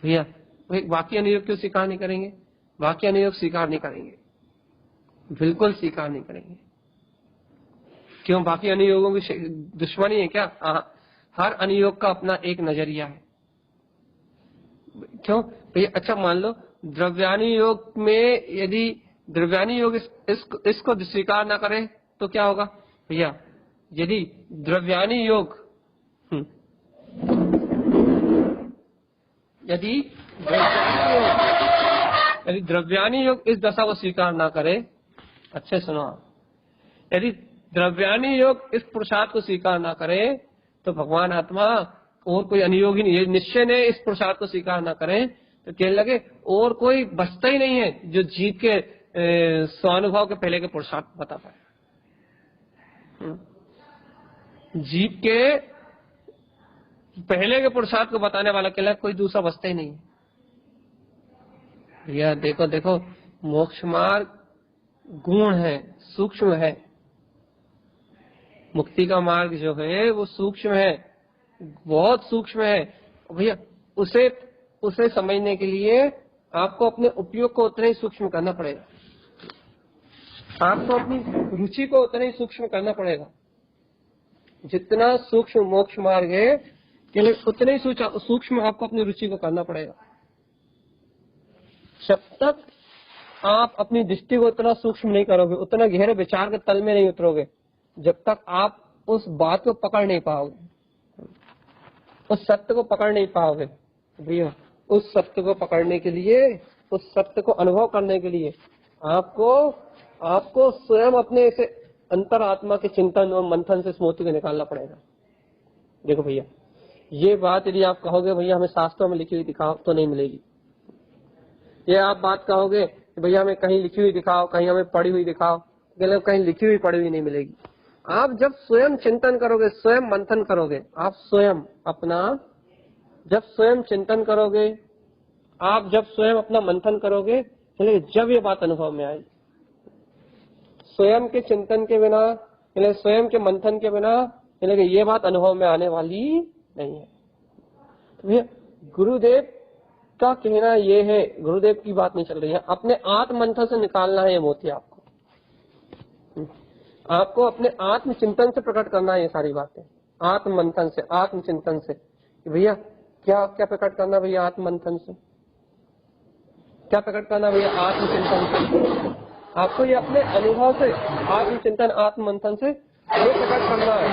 भैया बाकी अनुयोग क्यों स्वीकार नहीं करेंगे? बाकी अनुयोग स्वीकार नहीं करेंगे बिल्कुल स्वीकार नहीं करेंगे। क्यों? बाकी अनुयोगों की दुश्मनी है क्या? हर अनुयोग का अपना एक नजरिया है। क्यों भैया? अच्छा मान लो द्रव्यानी योग में यदि द्रव्यानी योग इसको स्वीकार ना करे तो क्या होगा भैया? यदि द्रव्यानी योग यदि द्रव्यानी योग इस दशा को स्वीकार ना करे, अच्छे सुनो, यदि द्रव्यानी योग इस पुरुषार्थ को स्वीकार ना करे तो भगवान आत्मा और कोई अनुयोग ही नहीं है। निश्चय ने इस पुरुषार्थ को स्वीकार ना करें तो कहने लगे और कोई बचता ही नहीं है जो जीव के स्वानुभव के पहले के पुरुषार्थ बता पाए। जीव के पहले के पुरुषार्थ को बताने वाला कहला कोई दूसरा बचता ही नहीं है। यह देखो देखो, मोक्ष मार्ग गुण है, सूक्ष्म है। मुक्ति का मार्ग जो है वो सूक्ष्म है, बहुत सूक्ष्म है भैया। उसे समझने के लिए आपको अपने उपयोग को उतना ही सूक्ष्म करना पड़ेगा, आपको अपनी रुचि को उतना ही सूक्ष्म करना पड़ेगा। जितना सूक्ष्म मोक्ष मार्ग है उतने ही सूक्ष्म आपको अपनी रुचि को करना पड़ेगा। जब तक आप अपनी दृष्टि को उतना सूक्ष्म नहीं करोगे, उतना गहरे विचार के तल में नहीं उतरोगे, जब तक आप उस बात को पकड़ नहीं पाओगे, उस सत्य को पकड़ नहीं पाओगे भैया। उस सत्य को पकड़ने के लिए, उस सत्य को अनुभव करने के लिए आपको स्वयं अपने से अंतरात्मा के चिंतन और मंथन से स्मृति को निकालना पड़ेगा। देखो भैया, ये बात यदि आप कहोगे भैया हमें शास्त्रों में लिखी हुई दिखाओ तो नहीं मिलेगी। ये आप बात कहोगे भैया हमें कहीं लिखी हुई दिखाओ, कहीं हमें पढ़ी हुई दिखाओ, कहीं लिखी हुई पढ़ी हुई नहीं मिलेगी। आप जब स्वयं चिंतन करोगे, स्वयं मंथन करोगे, आप स्वयं जब स्वयं चिंतन करोगे, आप जब स्वयं अपना मंथन करोगे, जब ये बात अनुभव में आएगी। स्वयं के चिंतन के बिना, स्वयं के मंथन के बिना ये बात अनुभव में आने वाली नहीं है। तो भैया गुरुदेव का कहना ये है, गुरुदेव की बात नहीं चल रही है, अपने आत्म मंथन से निकालना है ये मोती। आपको अपने आत्म चिंतन से प्रकट करना है ये सारी बातें, आत्म मंथन से, आत्म चिंतन से। भैया क्या क्या प्रकट करना भैया? आत्म मंथन से क्या प्रकट करना भैया? आत्म चिंतन से। आपको ये अपने अनुभव से, आत्म चिंतन, आत्म मंथन से ये प्रकट करना है।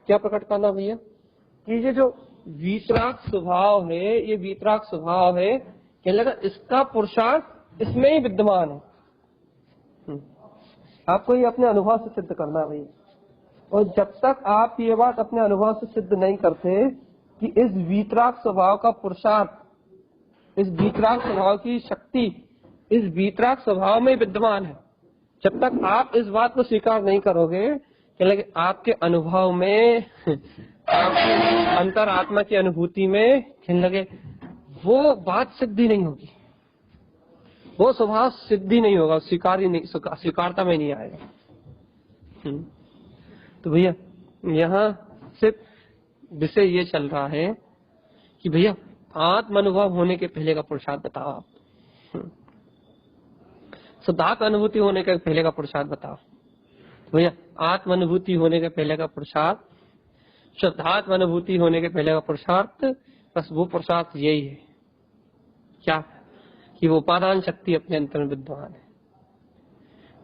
क्या प्रकट करना भैया? कि ये जो वीतराग स्वभाव है, ये वीतराग स्वभाव है, कहने लगा इसका पुरुषार्थ इसमें ही विद्यमान है। आपको ये अपने अनुभव से सिद्ध करना है भैया। और जब तक आप ये बात अपने अनुभव से सिद्ध नहीं करते कि इस वीतराग स्वभाव का पुरुषार्थ, इस वीतराग स्वभाव की शक्ति इस वीतराग स्वभाव में विद्यमान है, जब तक आप इस बात को स्वीकार नहीं करोगे, कहने आपके अनुभव में, आपकी अंतरात्मा की अनुभूति में कहने लगे वो बात सिद्धि नहीं होगी, वो स्वभाव सिद्धि नहीं होगा, स्वीकारता में नहीं आएगा। तो भैया यहाँ सिर्फ विषय ये चल रहा है कि भैया आत्म अनुभव होने के पहले का पुरुषार्थ बताओ आप, शुद्धात्म अनुभूति होने के पहले का पुरुषार्थ बताओ। भैया आत्म अनुभूति होने के पहले का पुरुषार्थ, शुद्धात्म अनुभूति होने के पहले का पुरुषार्थ, बस वो पुरुषार्थ यही है क्या? कि वो उपादान शक्ति अपने अंतर में विद्यमान है,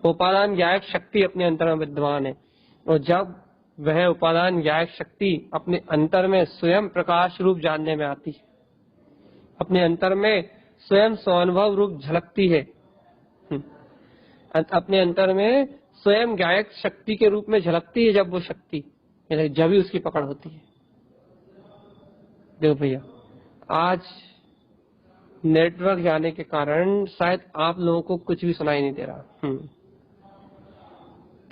वो उपादान ज्ञायक शक्ति अपने अंतर में विद्यमान है। और जब वह उपादान ज्ञायक शक्ति अपने अंतर में स्वयं प्रकाश रूप जानने में आती है, अपने अंतर में स्वयं स्वानुभव रूप झलकती है, अपने अंतर में स्वयं ज्ञायक शक्ति के रूप में झलकती है, जब वो शक्ति, जब ही उसकी पकड़ होती है। देखो भैया आज नेटवर्क जाने के कारण शायद आप लोगों को कुछ भी सुनाई नहीं दे रहा।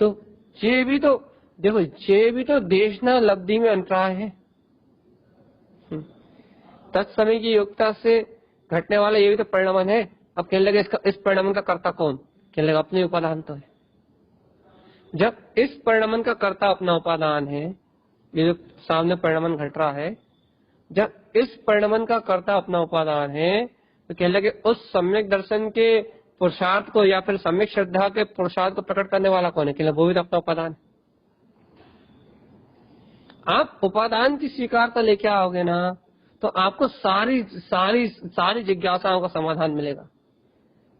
तो ये भी तो देखो, ये भी तो देशना लब्धि में अंतराय है। तत्समय की योग्यता से घटने वाला ये भी तो परिणामन है। अब कहने लगे इस परिणामन का कर्ता कौन? कहने लगा अपने उपादान तो है। जब इस परिणामन का कर्ता अपना उपादान है, ये जो सामने परिणामन घट रहा है, जब इस परिणामन का कर्ता अपना उपादान है तो कहने लगे उस सम्यक दर्शन के पुरुषार्थ को या फिर सम्यक श्रद्धा के पुरुषार्थ को प्रकट करने वाला कौन है? केवल वो भी तो अपना उपादान है। आप उपादान की स्वीकारता लेके आओगे ना तो आपको सारी सारी सारी जिज्ञासाओं का समाधान मिलेगा,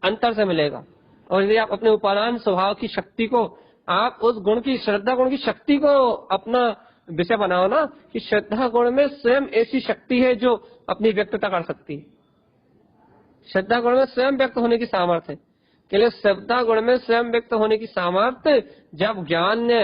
अंतर से मिलेगा। और यदि आप अपने उपादान स्वभाव की शक्ति को, आप उस गुण की, श्रद्धा गुण की शक्ति को अपना विषय बनाओ ना, कि श्रद्धा गुण में स्वयं ऐसी शक्ति है जो अपनी व्यक्तता कर सकती है। श्रद्धा गुण में स्वयं व्यक्त होने की सामर्थ्य है। केवल श्रद्धा गुण में स्वयं व्यक्त होने की सामर्थ्य जब ज्ञान ने,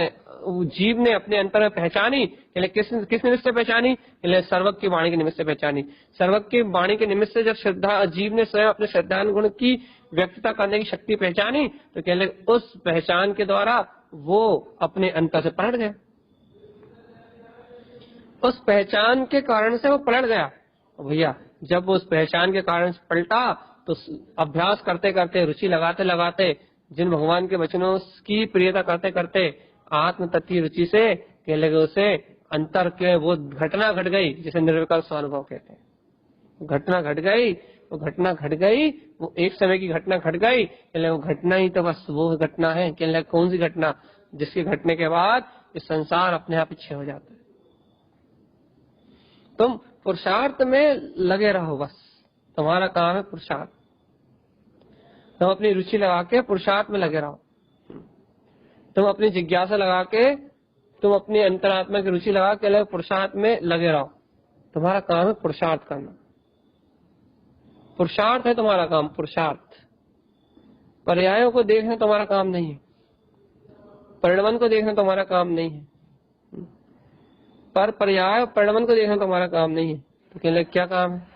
जीव ने अपने अंतर में पहचानी, किस निमित्त से पहचानी? सर्वज्ञ की वाणी के निमित्त से पहचानी। सर्वज्ञ की वाणी के निमित्त से जब श्रद्धा जीव ने स्वयं अपने श्रद्धान गुण की व्यक्तता करने की शक्ति पहचानी, तो केवल उस पहचान के द्वारा वो अपने अंतर से पलट गया। उस पहचान के कारण से वो पलट गया। भैया जब वो उस पहचान के कारण से पलटा तो अभ्यास करते करते, रुचि लगाते लगाते, जिन भगवान के वचनों की प्रियता करते करते, आत्म तत्व की रुचि से कह लगे उसे अंतर के वो घटना घट गई, जिसे निर्विकल्प स्वानुभव कहते हैं। घटना घट गई, वो घटना घट गई, वो एक समय की घटना घट गई। कह वो घटना ही तो बस वो घटना है। कह कौन सी घटना? जिसके घटने के बाद इस संसार अपने आप पीछे हो जाता है। तुम पुरुषार्थ में लगे रहो, बस तुम्हारा काम है पुरुषार्थ। तुम अपनी रुचि लगा के पुरुषार्थ में लगे रहो। तुम अपनी जिज्ञासा लगा के, तुम अपनी अंतरात्मा की रुचि लगा के पुरुषार्थ में लगे रहो। तुम्हारा काम है पुरुषार्थ करना। पुरुषार्थ है तुम्हारा काम, पुरुषार्थ। पर्यायों को देखना तुम्हारा काम नहीं है, परिणमन को देखना तुम्हारा काम नहीं है, पर पर्याय परिणमन को देखना तुम्हारा काम नहीं है। तो कहने क्या काम है?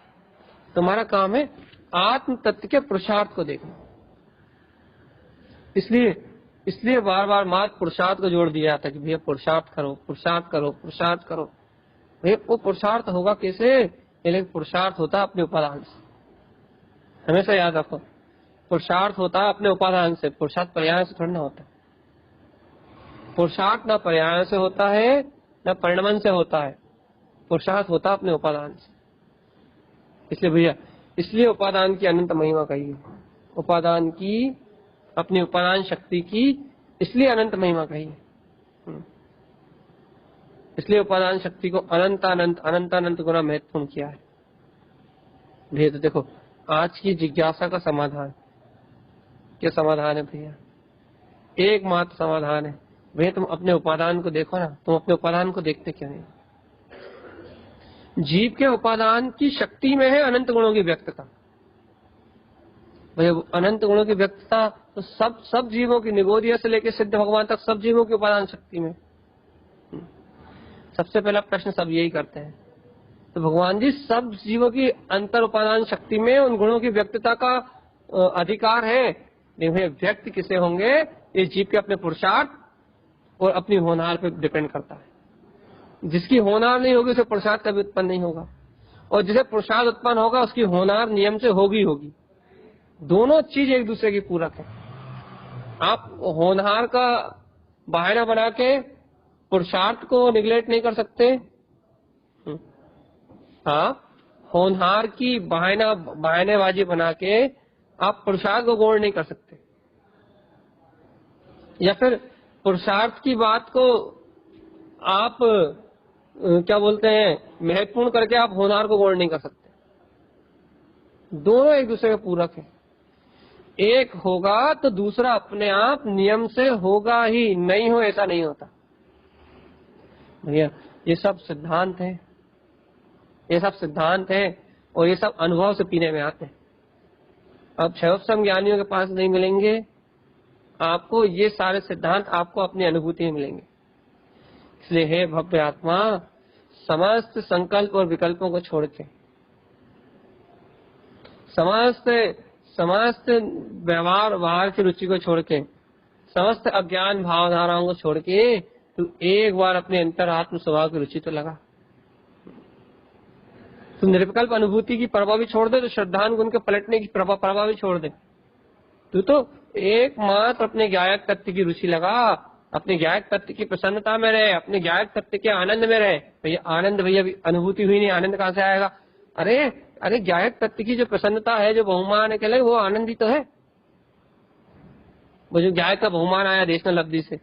तुम्हारा काम है आत्म तत्व के पुरुषार्थ को देखना। इसलिए बार बार मात्र पुरुषार्थ को जोड़ दिया जाता है कि भैया पुरुषार्थ करो, पुरुषार्थ करो, पुरुषार्थ करो। भैया वो पुरुषार्थ होगा कैसे? लेकिन पुरुषार्थ होता अपने उपादान से। हमेशा याद रखो, पुरुषार्थ होता अपने उपादान से, पुरुषार्थ पर्याय से थोड़ा ना होता। पुरुषार्थ ना पर्याय से होता है न परिणमन से होता है, पुरुषार्थ होता अपने उपादान से। इसलिए भैया, इसलिए उपादान की अनंत महिमा कही है। उपादान की, अपनी उपादान शक्ति की इसलिए अनंत महिमा कही है। इसलिए उपादान शक्ति को अनंत अनंत अनंत अनंत गुना महत्वपूर्ण किया है। भैया तो देखो, आज की जिज्ञासा का समाधान क्या समाधान है भैया? एकमात्र समाधान है भैया, तुम अपने उपादान को देखो ना। तुम अपने उपादान को देखते क्यों नहीं? जीव के उपादान की शक्ति में है अनंत गुणों की व्यक्तता। भैया अनंत गुणों की व्यक्तता तो सब जीवों की, निगोदिया से लेकर सिद्ध भगवान तक सब जीवों की उपादान शक्ति में। सबसे पहला प्रश्न सब यही करते हैं, तो भगवान जी सब जीवों की अंतर उपादान शक्ति में उन गुणों की व्यक्तता का अधिकार है। लेकिन व्यक्त किसे होंगे? ये जीव के अपने पुरुषार्थ और अपनी होनहार पे डिपेंड करता है। जिसकी होनहार नहीं होगी उसे पुरुषार्थ कभी उत्पन्न नहीं होगा, और जिसे पुरुषार्थ उत्पन्न होगा उसकी होनहार नियम से होगी। दोनों चीज एक दूसरे की पूरक है। आप होनहार का बहाना बना के पुरुषार्थ को निगलेक्ट नहीं कर सकते। हाँ, होनहार की बहानेबाजी बना के आप पुरुषार्थ को गौण नहीं कर सकते, या फिर पुरुषार्थ की बात को आप क्या बोलते हैं, महत्वपूर्ण करके आप होनहार को गौण नहीं कर सकते। दोनों एक दूसरे के पूरक है। एक होगा तो दूसरा अपने आप नियम से होगा ही, नहीं हो ऐसा नहीं होता। भैया ये सब सिद्धांत है, ये सब सिद्धांत है, और ये सब अनुभव से पीने में आते हैं। अब क्षयोत्सम ज्ञानियों के पास नहीं मिलेंगे आपको ये सारे सिद्धांत, आपको अपनी अनुभूति में मिलेंगे। इसलिए हे भव्य आत्मा, समस्त संकल्प और विकल्पों को छोड़ के, समस्त व्यवहार की रुचि को छोड़ के, समस्त अज्ञान भावधाराओं को छोड़ के तू एक बार अपने अंतरात्म स्वभाव की रुचि तो लगा। तू निर्विकल्प अनुभूति की प्रभाव भी छोड़ दे, तो श्रद्धान गुण के पलटने की प्रभाव भी छोड़ दे। तू तो एकमात्र अपने ज्ञायक तत्व की रुचि लगा, अपने ज्ञायक तत्व की प्रसन्नता में रहे, अपने ज्ञायक तत्व के आनंद में रहे। भैया आनंद, भैया अनुभूति हुई नहीं, आनंद कहाँ से आएगा? अरे ज्ञायक तत्व की जो प्रसन्नता है, जो बहुमान है, वो आनंद ही तो है। वो जो गाय का बहुमान आया देशना लब्धि से,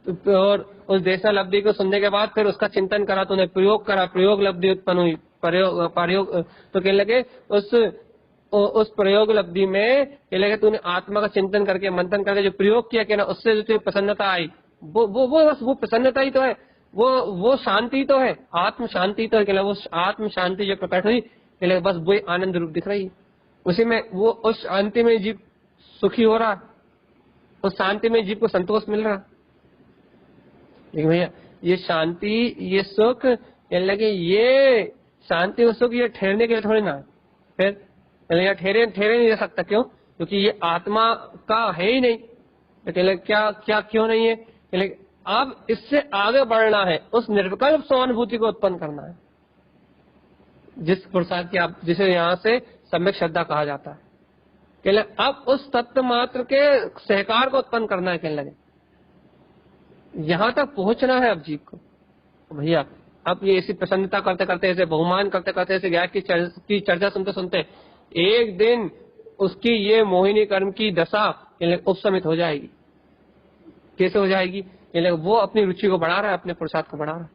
तो और उस देशना लब्धि को सुनने के बाद फिर उसका चिंतन करा, तूने प्रयोग करा, प्रयोग लब्धि उत्पन्न हुई, प्रयोग तो कहने लगे उस प्रयोग लब्धि में कहने लगे तूने आत्मा का चिंतन करके मंथन करके जो प्रयोग किया क्या ना, उससे जो तुझे प्रसन्नता आई, वो बस वो प्रसन्नता ही तो है, वो शांति तो है, आत्म शांति तो है। कहने वो आत्म शांति जो प्रकट हुई, कहने बस वो आनंद रूप दिख रही है, उसी में वो उस शांति में जीव सुखी हो रहा, उस शांति में जीव को संतोष मिल रहा। लेकिन भैया ये शांति ये सुख कहने लगे, ये शांति और सुख ये ठहरने के लिए थोड़ी ना है, फिर यहाँ ठहरे नहीं रह सकता। क्यों? क्योंकि ये आत्मा का है ही नहीं। तो कहने लगे क्या क्या क्यों नहीं है? कहने लगे अब इससे आगे बढ़ना है, उस निर्विकल्प स्वानुभूति को उत्पन्न करना है, जिस पुरुषार्थ की आप जिसे यहाँ से सम्यक श्रद्धा कहा जाता है। कहने लगे अब उस तत्व मात्र के सहकार को उत्पन्न करना है। कहने लगे यहां तक पहुंचना है अब जीव को। भैया अब ये ऐसी प्रसन्नता करते करते, ऐसे बहुमान करते करते, ऐसे ज्ञान की चर्चा सुनते सुनते एक दिन उसकी ये मोहिनी कर्म की दशा उपशमित हो जाएगी। कैसे हो जाएगी? वो अपनी रुचि को बढ़ा रहा है, अपने पुरुषार्थ को बढ़ा रहा है,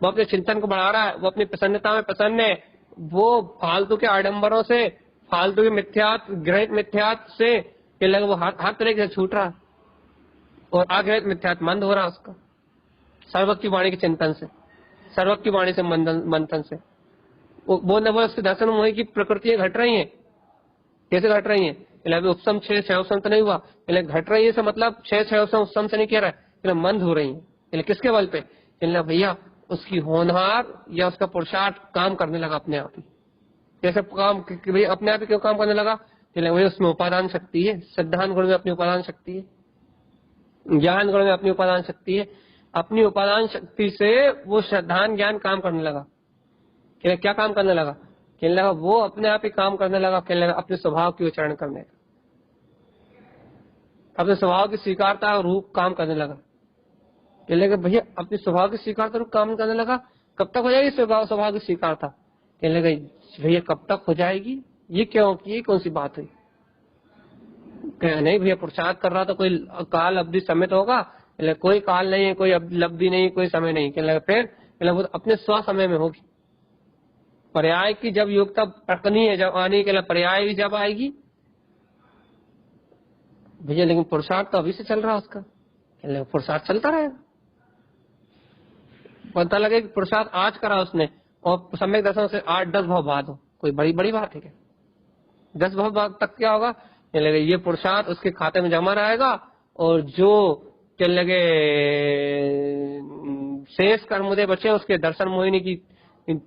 वो अपने चिंतन को बढ़ा रहा है, वो अपनी प्रसन्नता में प्रसन्न है, वो फालतू के आडंबरों से, फालतू के मिथ्यात ग्रहित मिथ्यात से वो हर तरीके से छूट रहा है, और आग्रहित मिथ्यात मंद हो रहा है उसका, सर्वक की वाणी के चिंतन से, सर्वक की वाणी से मंथन से। वो न वो उसके दर्शन मोहि की प्रकृतियां घट रही हैं। कैसे घट रही हैं? अभी उपसम छह उपसम तो नहीं हुआ, घट रही है, मतलब छह उपसम से नहीं कह रहा है, मंद हो रही है। किसके बल पे? भैया उसकी होनहार या उसका पुरुषार्थ काम करने लगा अपने आप ही। कैसे काम? भाई अपने आप ही क्यों काम करने लगा? वही उसमें उपादान शक्ति है, सिद्धांत गुण में अपनी उपादान शक्ति है, ज्ञान गुण में अपनी उपादान शक्ति है। अपनी उपादान शक्ति से वो श्रद्धान ज्ञान काम करने लगा। क्या काम करने लगा? कहने लगा वो अपने आप ही काम करने लगा। कहने लगा अपने स्वभाव की उच्चारण करने लगा, अपने स्वभाव की स्वीकारता रूप काम करने लगा। कहने लगा भैया अपने स्वभाव की स्वीकारता रूप काम करने लगा, कब तक हो जाएगी स्वभाव की स्वीकारता? कहने लगा भैया कब तक हो जाएगी? ये क्यों? ये कौन सी बात हुई? नहीं भैया पुरुषार्थ कर रहा तो कोई काल अवधि समित होगा। कोई काल नहीं है, कोई लब्धि नहीं, कोई समय नहीं। कहने लगा फिर वो अपने स्व समय में होगी। पर्याय की जब योग्यता प्रकनी है, जब आने के लिए पर्याय भी जब आएगी भैया, लेकिन पुरुषार्थ तो अभी से चल रहा है उसका। पुरुषार्थ चलता रहेगा, पता लगे कि पुरुषार्थ आज करा उसने और सम्यक दर्शन से 8-10 भाव बाद हो, कोई बड़ी बात है क्या? 10 भाव बाद तक क्या होगा? ये पुरुषार्थ उसके खाते में जमा रहेगा, और जो चल लगे शेष कर्मोदय बचे उसके दर्शन मोहिनी की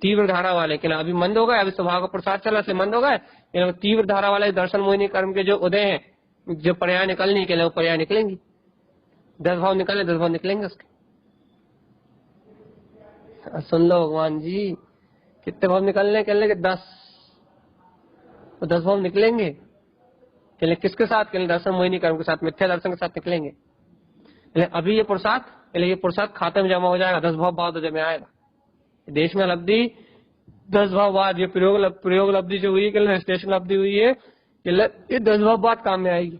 तीव्र धारा वाले के अभी मंद हो गए, अभी स्वभाव का प्रसाद चला से मंद हो गए। तीव्र धारा वाले दर्शन मोहिनी कर्म के जो उदय हैं, जो पर्याय निकलने के लिए, वो पर्याय निकलेंगी। 10 भाव निकले, 10 भाव निकलेंगे उसके। सुन लो भगवान जी, कितने भाव निकलने के? 10। तो 10 भाव निकलेंगे। किसके साथ? दर्शन मोहिनी कर्म के साथ, मिथ्या दर्शन के साथ निकलेंगे। अभी ये पुरुषार्थ खाते में जमा हो जाएगा, 10 भाव बाद जब में आएगा। देश में लब्धि 10 भाव बाद, ये प्रयोग लब्धि जो हुई है, स्टेशन लब्धि हुई है, ये 10 भाव बाद काम में आएगी।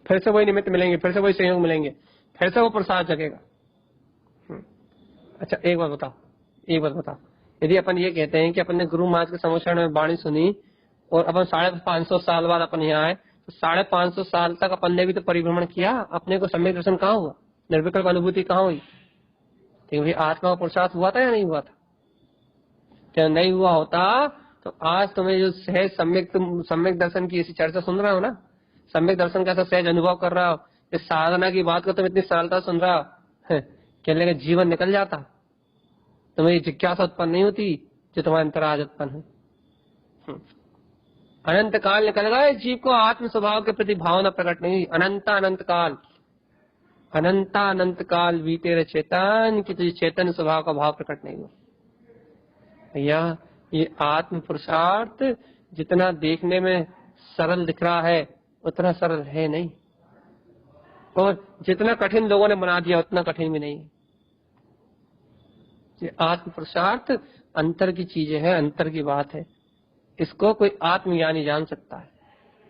फिर से वही निमित्त मिलेंगे, फिर से वही संयोग मिलेंगे, फिर से वो प्रसाद जगेगा। अच्छा एक बात बताओ, यदि अपन ये कहते हैं कि अपन ने गुरु महाराज के समोषण में वाणी सुनी और अपन 550 साल बाद अपन यहाँ आए, तो 550 साल तक अपन ने भी तो परिभ्रमण किया, अपने को सम्यक दर्शन कहाँ हुआ? निर्विकल्प अनुभूति कहाँ हुई? तो भाई आत्मा का पुरुषार्थ हुआ था या नहीं हुआ था? क्या नहीं हुआ होता तो आज तुम्हें जो सहज सम्यक दर्शन की ऐसी चर्चा सुन रहे हो ना, सम्यक दर्शन का ऐसा सहज अनुभव कर रहा हो, इस साधना की बात को तुम इतनी सरलता सुन रहा हो, कहने का जीवन निकल जाता, तुम्हें जिज्ञासा उत्पन्न नहीं होती जो तुम्हारे अंतर आज उत्पन्न है। अनंत काल निकल गए, जीव को आत्म स्वभाव के प्रति भावना प्रकट नहीं हुई। अनंत काल बीते रहे चेतन की तुझे चेतन स्वभाव का भाव प्रकट नहीं हुआ। भैया ये आत्म पुरुषार्थ जितना देखने में सरल दिख रहा है उतना सरल है नहीं, और जितना कठिन लोगों ने बना दिया उतना कठिन भी नहीं। ये आत्म पुरुषार्थ अंतर की चीजें है, अंतर की बात है। इसको कोई आत्मज्ञानी जान सकता है,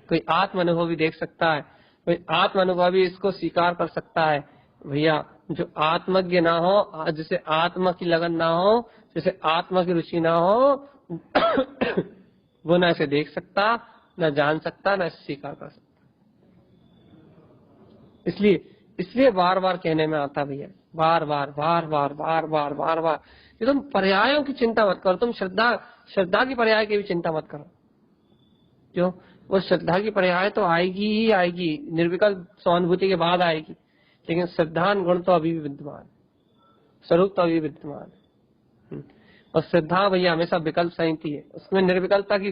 कोई आत्म अनुभवी देख सकता है, कोई आत्म अनुभवी इसको स्वीकार कर सकता है। भैया जो आत्मज्ञ ना हो, जिसे आत्मा की लगन ना हो, जिसे आत्मा की रुचि ना हो, वो ना इसे देख सकता, ना जान सकता, ना इसे स्वीकार कर सकता। इसलिए बार बार कहने में आता भैया, बार बार बार बार बार बार बार बार कि तुम पर्यायों की चिंता मत करो, तुम श्रद्धा की पर्याय की भी चिंता मत करो। क्यों? वो श्रद्धा की पर्याय तो आएगी ही आएगी, निर्विकल्प सहानुभूति के बाद आएगी, लेकिन श्रद्धान गुण तो अभी भी विद्यमान, स्वरूप तो अभी विद्यमान है। और श्रद्धा भैया हमेशा विकल्प सहित ही है, उसमें निर्विकल्पता की,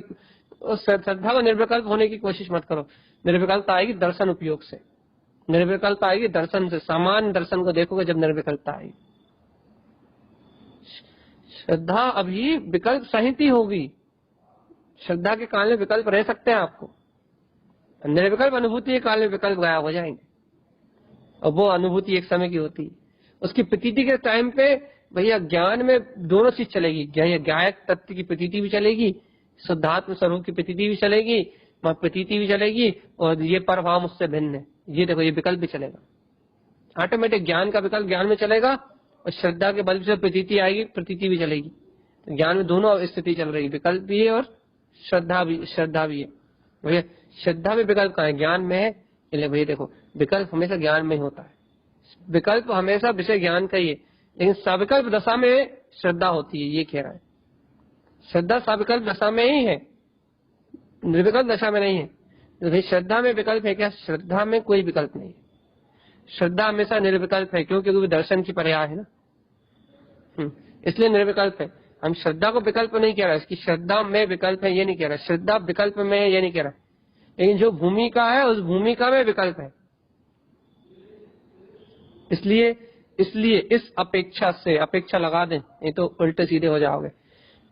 उस श्रद्धा को निर्विकल्प होने की कोशिश मत करो। निर्विकल्पता आएगी दर्शन उपयोग से, निर्विकल्पता आएगी दर्शन से, सामान्य दर्शन को देखोगे जब निर्विकल्पता आएगी। श्रद्धा अभी विकल्प सहित ही होगी, श्रद्धा के काल में विकल्प रह सकते हैं आपको, निर्विकल्प अनुभूति के काल में विकल्प गायब हो जाएंगे, और वो अनुभूति एक समय की होती है। उसकी प्रतीति के टाइम पे भैया ज्ञान में दोनों चीज चलेगी, गायक तत्व की प्रतीति भी चलेगी, शुद्धात्म स्वरूप की प्रतीति भी चलेगी, प्रतीति भी चलेगी, और ये परभाव मुझसे भिन्न है, ये देखो ये विकल्प भी चलेगा। ऑटोमेटिक ज्ञान का विकल्प ज्ञान में चलेगा, और श्रद्धा के बल से प्रतीति आएगी, प्रतीति भी चलेगी। तो ज्ञान में दोनों स्थिति चल रही है, विकल्प भी है और श्रद्धा भी है। भैया श्रद्धा में विकल्प कहाँ है? ज्ञान में है। इसलिए भैया देखो विकल्प हमेशा ज्ञान में ही होता है, विकल्प हमेशा विषय ज्ञान का ही है, लेकिन सविकल्प दशा में श्रद्धा होती है, ये कह रहा है। श्रद्धा सविकल्प दशा में ही है, निर्विकल्प दशा में नहीं है। तो भाई श्रद्धा में विकल्प है क्या? श्रद्धा में कोई विकल्प नहीं है, श्रद्धा हमेशा निर्विकल्प है, क्योंकि वो दर्शन की पर्याय है ना, इसलिए निर्विकल्प है। हम श्रद्धा को विकल्प नहीं कह रहा, इसकी श्रद्धा में विकल्प है ये नहीं कह रहा, श्रद्धा विकल्प में है ये नहीं कह रहा, लेकिन जो भूमिका है उस भूमिका में विकल्प है। इसलिए इस अपेक्षा से, अपेक्षा लगा दें नहीं तो उल्टे सीधे हो जाओगे,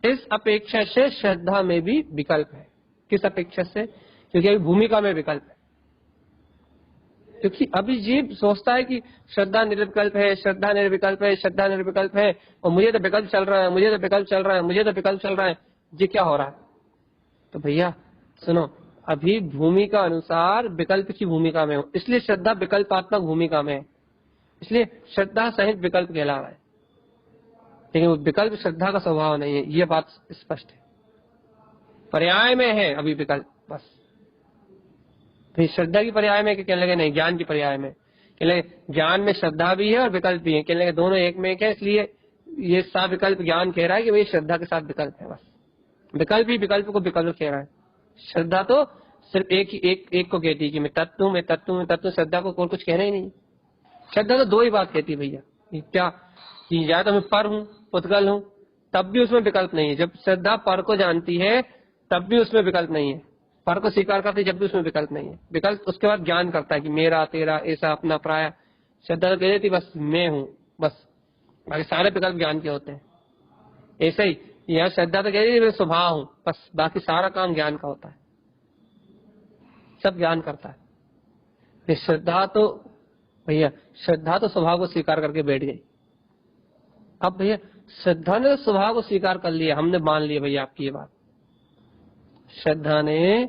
इस अपेक्षा से श्रद्धा में भी विकल्प है। किस अपेक्षा से? क्योंकि अभी भूमिका में विकल्प है, क्योंकि अभी जीव सोचता है कि श्रद्धा निर्विकल्प है, श्रद्धा निर्विकल्प है, श्रद्धा निर्विकल्प है, और मुझे तो विकल्प चल रहा है, मुझे तो विकल्प चल रहा है, मुझे तो विकल्प चल रहा है, ये क्या हो रहा है? तो भैया सुनो, अभी भूमिका अनुसार विकल्प की भूमिका में हो, इसलिए श्रद्धा विकल्पात्मक भूमिका में है, इसलिए श्रद्धा सहित विकल्प कहला रहा है, लेकिन वो विकल्प श्रद्धा का स्वभाव नहीं है, ये बात स्पष्ट है। पर्याय में है अभी विकल्प, बस। फिर श्रद्धा की पर्याय में कहने लगे नहीं, ज्ञान की पर्याय में कहने लगे, ज्ञान में श्रद्धा भी है और विकल्प भी है, कहने लगे दोनों एक में एक है, इसलिए ये सा विकल्प ज्ञान कह रहा है कि भाई श्रद्धा के साथ विकल्प है, बस। विकल्प ही विकल्प को विकल्प कह रहा है, श्रद्धा तो सिर्फ एक को कहती है कि मैं तत्व हूं, मैं तत्व हूं, मैं तत्व। श्रद्धा को और कुछ कहना ही नहीं। श्रद्धा तो दो ही बात कहती है भैया, क्या कि या तो मैं पर हूं, पुद्गल हूं, तब भी उसमें विकल्प नहीं है। जब श्रद्धा पर को जानती है तब भी उसमें विकल्प नहीं है, पर को स्वीकार करती है जब भी उसमें विकल्प नहीं है। विकल्प उसके बाद ज्ञान करता है कि मेरा तेरा ऐसा अपना पराया। श्रद्धा तो कह देती बस मैं हूं, बस, बाकी सारे विकल्प ज्ञान के होते हैं। ऐसे ही यह श्रद्धा तो कह देती मैं स्वभाव हूं, बस, बाकी सारा काम ज्ञान का होता है, सब ज्ञान करता है। श्रद्धा तो भैया, श्रद्धा तो स्वभाव को स्वीकार करके बैठ गई। अब भैया श्रद्धा ने तो स्वभाव को स्वीकार कर लिया, हमने मान लिया भैया आपकी ये बात। श्रद्धा ने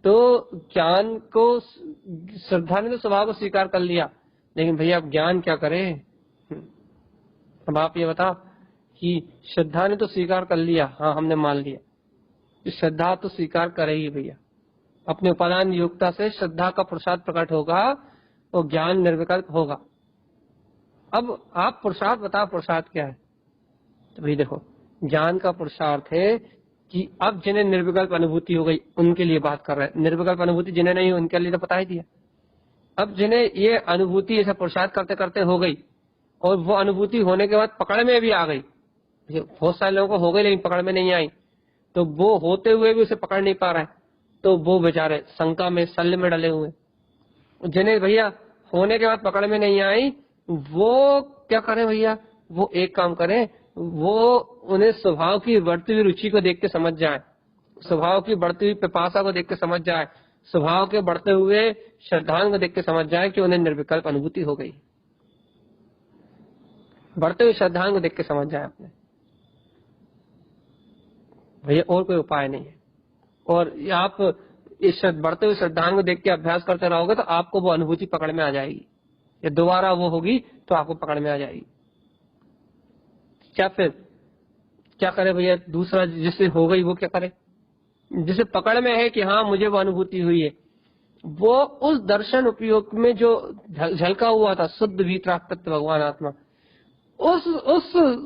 तो ज्ञान को, श्रद्धा ने तो स्वभाव को स्वीकार कर लिया, लेकिन भैया अब ज्ञान क्या करे? अब आप ये बताओ कि श्रद्धा ने तो स्वीकार कर लिया, हाँ हमने मान लिया, श्रद्धा तो स्वीकार करेगी भैया, अपने उपादान योग्यता से श्रद्धा का पुरुषार्थ प्रकट होगा और ज्ञान निर्विकल्प होगा। अब आप पुरुषार्थ बताओ, पुरुषार्थ क्या है? तो भाई देखो, ज्ञान का पुरुषार्थ है कि अब जिन्हें निर्विकल्प अनुभूति हो गई उनके लिए बात कर रहे हैं। निर्विकल्प अनुभूति जिन्हें नहीं उनके लिए तो पता ही दिया। अब जिन्हें ये अनुभूति ऐसा पुरुषार्थ करते करते हो गई और वो अनुभूति होने के बाद पकड़ में भी आ गई, बहुत सारे लोगों को हो गई लेकिन पकड़ में नहीं आई, तो वो होते हुए भी उसे पकड़ नहीं पा रहा है, तो वो बेचारे शंका में, शल्य में डले हुए। जिन्हें भैया होने के बाद पकड़ में नहीं आई, वो क्या करें भैया? वो एक काम करें, वो उन्हें स्वभाव की बढ़ती हुई रुचि को देख के समझ जाए, स्वभाव की बढ़ती हुई पिपासा को देख के समझ जाए, स्वभाव के बढ़ते हुए श्रद्धांग को देख के समझ जाए कि उन्हें निर्विकल्प अनुभूति हो गई। बढ़ते हुए श्रद्धांग को देख के समझ जाए अपने भैया, और कोई उपाय नहीं है। और आप इस बढ़ते हुए श्रद्धान को देख के अभ्यास करते रहोगे तो आपको वो अनुभूति पकड़ में आ जाएगी, या दोबारा वो होगी तो आपको पकड़ में आ जाएगी। क्या फिर क्या करे भैया, दूसरा जिससे हो गई वो क्या करे, जिसे पकड़ में है कि हाँ मुझे वो अनुभूति हुई है, वो उस दर्शन उपयोग में जो झलका हुआ था शुद्ध वीतराग तत्व भगवान आत्मा, उस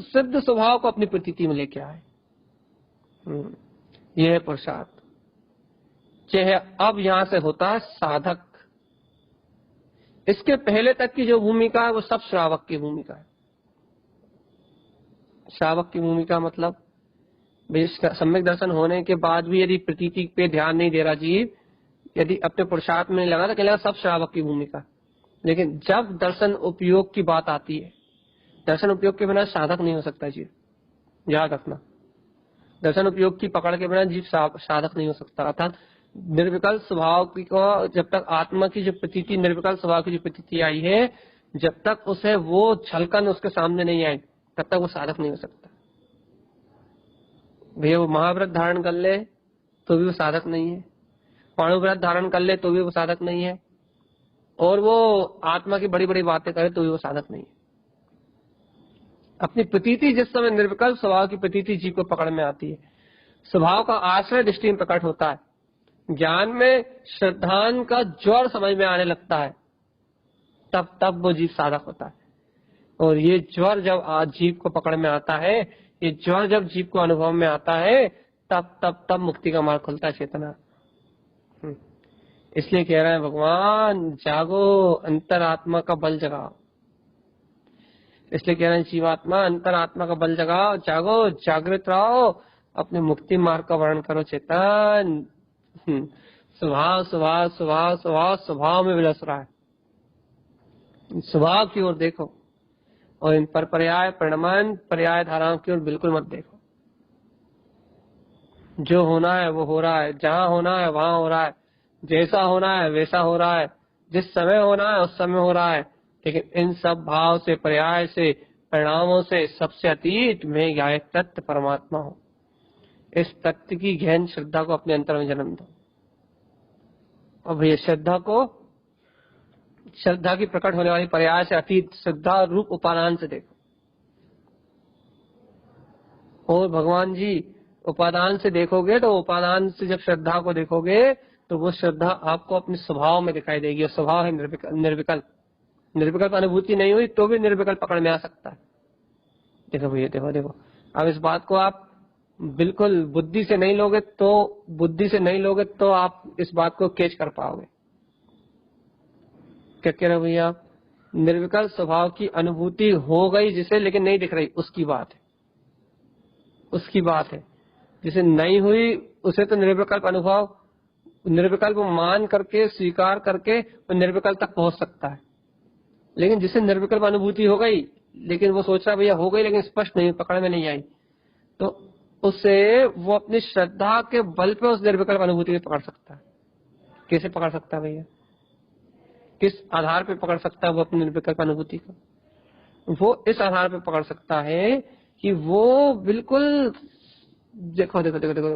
सिद्ध स्वभाव को अपनी प्रतीति में लेके आए। यह है पुरुषार्थ। चाहे अब यहां से होता है साधक। इसके पहले तक की जो भूमिका है वो सब श्रावक की भूमिका है। श्रावक की भूमिका मतलब सम्यक दर्शन होने के बाद भी यदि प्रतीति पे ध्यान नहीं दे रहा जीव, यदि अपने पुरुषार्थ में नहीं लगा तो कहलेगा सब श्रावक की भूमिका। लेकिन जब दर्शन उपयोग की बात आती है, दर्शन उपयोग के बिना साधक नहीं हो सकता जीव, याद रखना। दर्शन उपयोग की पकड़ के बिना जीव साधक नहीं हो सकता। अर्थात निर्विकल्प स्वभाव की को जब तक आत्मा की जो प्रतीति, निर्विकल्प स्वभाव की जो प्रतीति आई है, जब तक उसे वो छलकन उसके सामने नहीं आई तब तक वो साधक नहीं हो सकता। भैया वो महाव्रत धारण कर ले तो भी वो साधक नहीं है, पाणुव्रत धारण कर ले तो भी वो साधक नहीं है, और वो आत्मा की बड़ी बड़ी बातें करे तो भी वो साधक नहीं है। अपनी प्रतीति जिस समय निर्विकल्प स्वभाव की प्रतीति जीव को पकड़ में आती है, स्वभाव का आश्रय दृष्टि में प्रकट होता है, ज्ञान में श्रद्धान का ज्वर समझ में आने लगता है, तब वो जीव साधक होता है। और ये ज्वर जब आज जीव को पकड़ में आता है, ये ज्वर जब जीव को अनुभव में आता है, तब मुक्ति का मार्ग खुलता है चेतना। इसलिए कह रहे हैं भगवान जागो, अंतरात्मा का बल जगाओ। इसलिए कह रहे हैं जीवात्मा अंतरात्मा का बल जगाओ, जागो, जागृत रहो, अपने मुक्ति मार्ग का वर्णन करो चेतन। स्वभाव स्वभाव स्वभाव स्वभाव स्वभाव में विलस रहा है, स्वभाव की ओर देखो, और इन पर पर्याय परिणमन पर्याय धाराओं की ओर बिल्कुल मत देखो। जो होना है वो हो रहा है, जहां होना है वहां हो रहा है, जैसा होना है वैसा हो रहा है, जिस समय होना है उस समय हो रहा है। लेकिन इन सब भाव से, पर्याय से, परिणामों से सबसे अतीत में ज्ञाय तत्व परमात्मा हो। इस तत्व की गहन श्रद्धा को अपने अंतर में जन्म दो। और भैया श्रद्धा की प्रकट होने वाली पर्याय से अतीत श्रद्धा रूप उपादान से देखो। और भगवान जी उपादान से देखोगे तो उपादान से जब श्रद्धा को देखोगे तो वो श्रद्धा आपको अपने स्वभाव में दिखाई देगी। और स्वभाव है निर्विकल्प। निर्विकल्प अनुभूति नहीं हुई तो भी निर्विकल्प पकड़ में आ सकता है। देखो भैया देखो, अब इस बात को आप बिल्कुल बुद्धि से नहीं लोगे तो आप इस बात को कैच कर पाओगे। क्या कह रहे हो भैया, निर्विकल्प स्वभाव की अनुभूति हो गई जिसे, लेकिन नहीं दिख रही, उसकी बात है। जिसे नहीं हुई उसे तो निर्विकल्प मान करके, स्वीकार करके वो निर्विकल्प तक पहुंच सकता है। लेकिन जिसे निर्विकल्प अनुभूति हो गई, लेकिन वो सोच रहा भैया हो गई लेकिन स्पष्ट नहीं, पकड़ में नहीं आई, तो उसे वो अपनी श्रद्धा के बल पे उस निर्विकल्प अनुभूति को पकड़ सकता है। कैसे पकड़ सकता है भैया, किस आधार पे पकड़ सकता है वो अपनी निर्विकल्प अनुभूति को? वो इस आधार पे पकड़ सकता है कि वो बिल्कुल देखो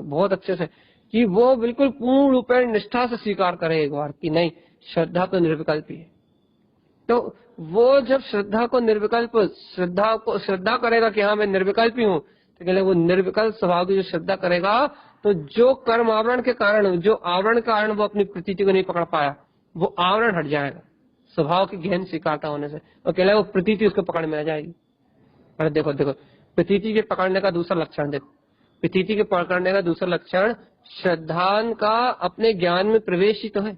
बहुत अच्छे से, कि वो बिल्कुल पूर्ण रूप में निष्ठा से स्वीकार करे एक बार कि नहीं, श्रद्धा तो निर्विकल्प ही है। तो वो जब श्रद्धा करेगा कि हाँ मैं निर्विकल्प ही हूँ, तो कहले वो निर्विकल्प स्वभाव की जो श्रद्धा करेगा, तो जो कर्म आवरण के कारण, जो आवरण के कारण वो अपनी प्रतीति को नहीं पकड़ पाया, वो आवरण हट जाएगा स्वभाव की गहन स्वीकारता होने से, और कहला वो प्रतीति उसको पकड़ में आ जाएगी। अरे देखो प्रतीति के पकड़ने का दूसरा लक्षण देखो, प्रतीति के पकड़ने का दूसरा लक्षण श्रद्धान का अपने ज्ञान में प्रवेश ही तो है।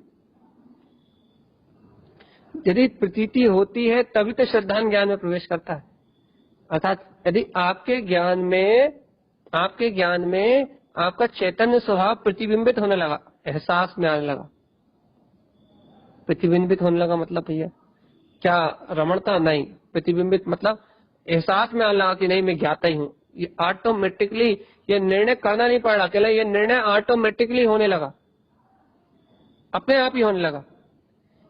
यदि प्रतीति होती है तभी तो श्रद्धान ज्ञान में प्रवेश करता है। अर्थात यदि आपके ज्ञान में आपका चैतन्य स्वभाव प्रतिबिंबित होने लगा, एहसास में आने लगा। प्रतिबिंबित होने लगा मतलब भैया क्या, रमणता नहीं, प्रतिबिंबित मतलब एहसास में आने लगा कि नहीं मैं ज्ञाता ही हूँ। ये ऑटोमेटिकली, ये निर्णय करना नहीं पड़ रहा, अकेला ये निर्णय ऑटोमेटिकली होने लगा, अपने आप ही होने लगा,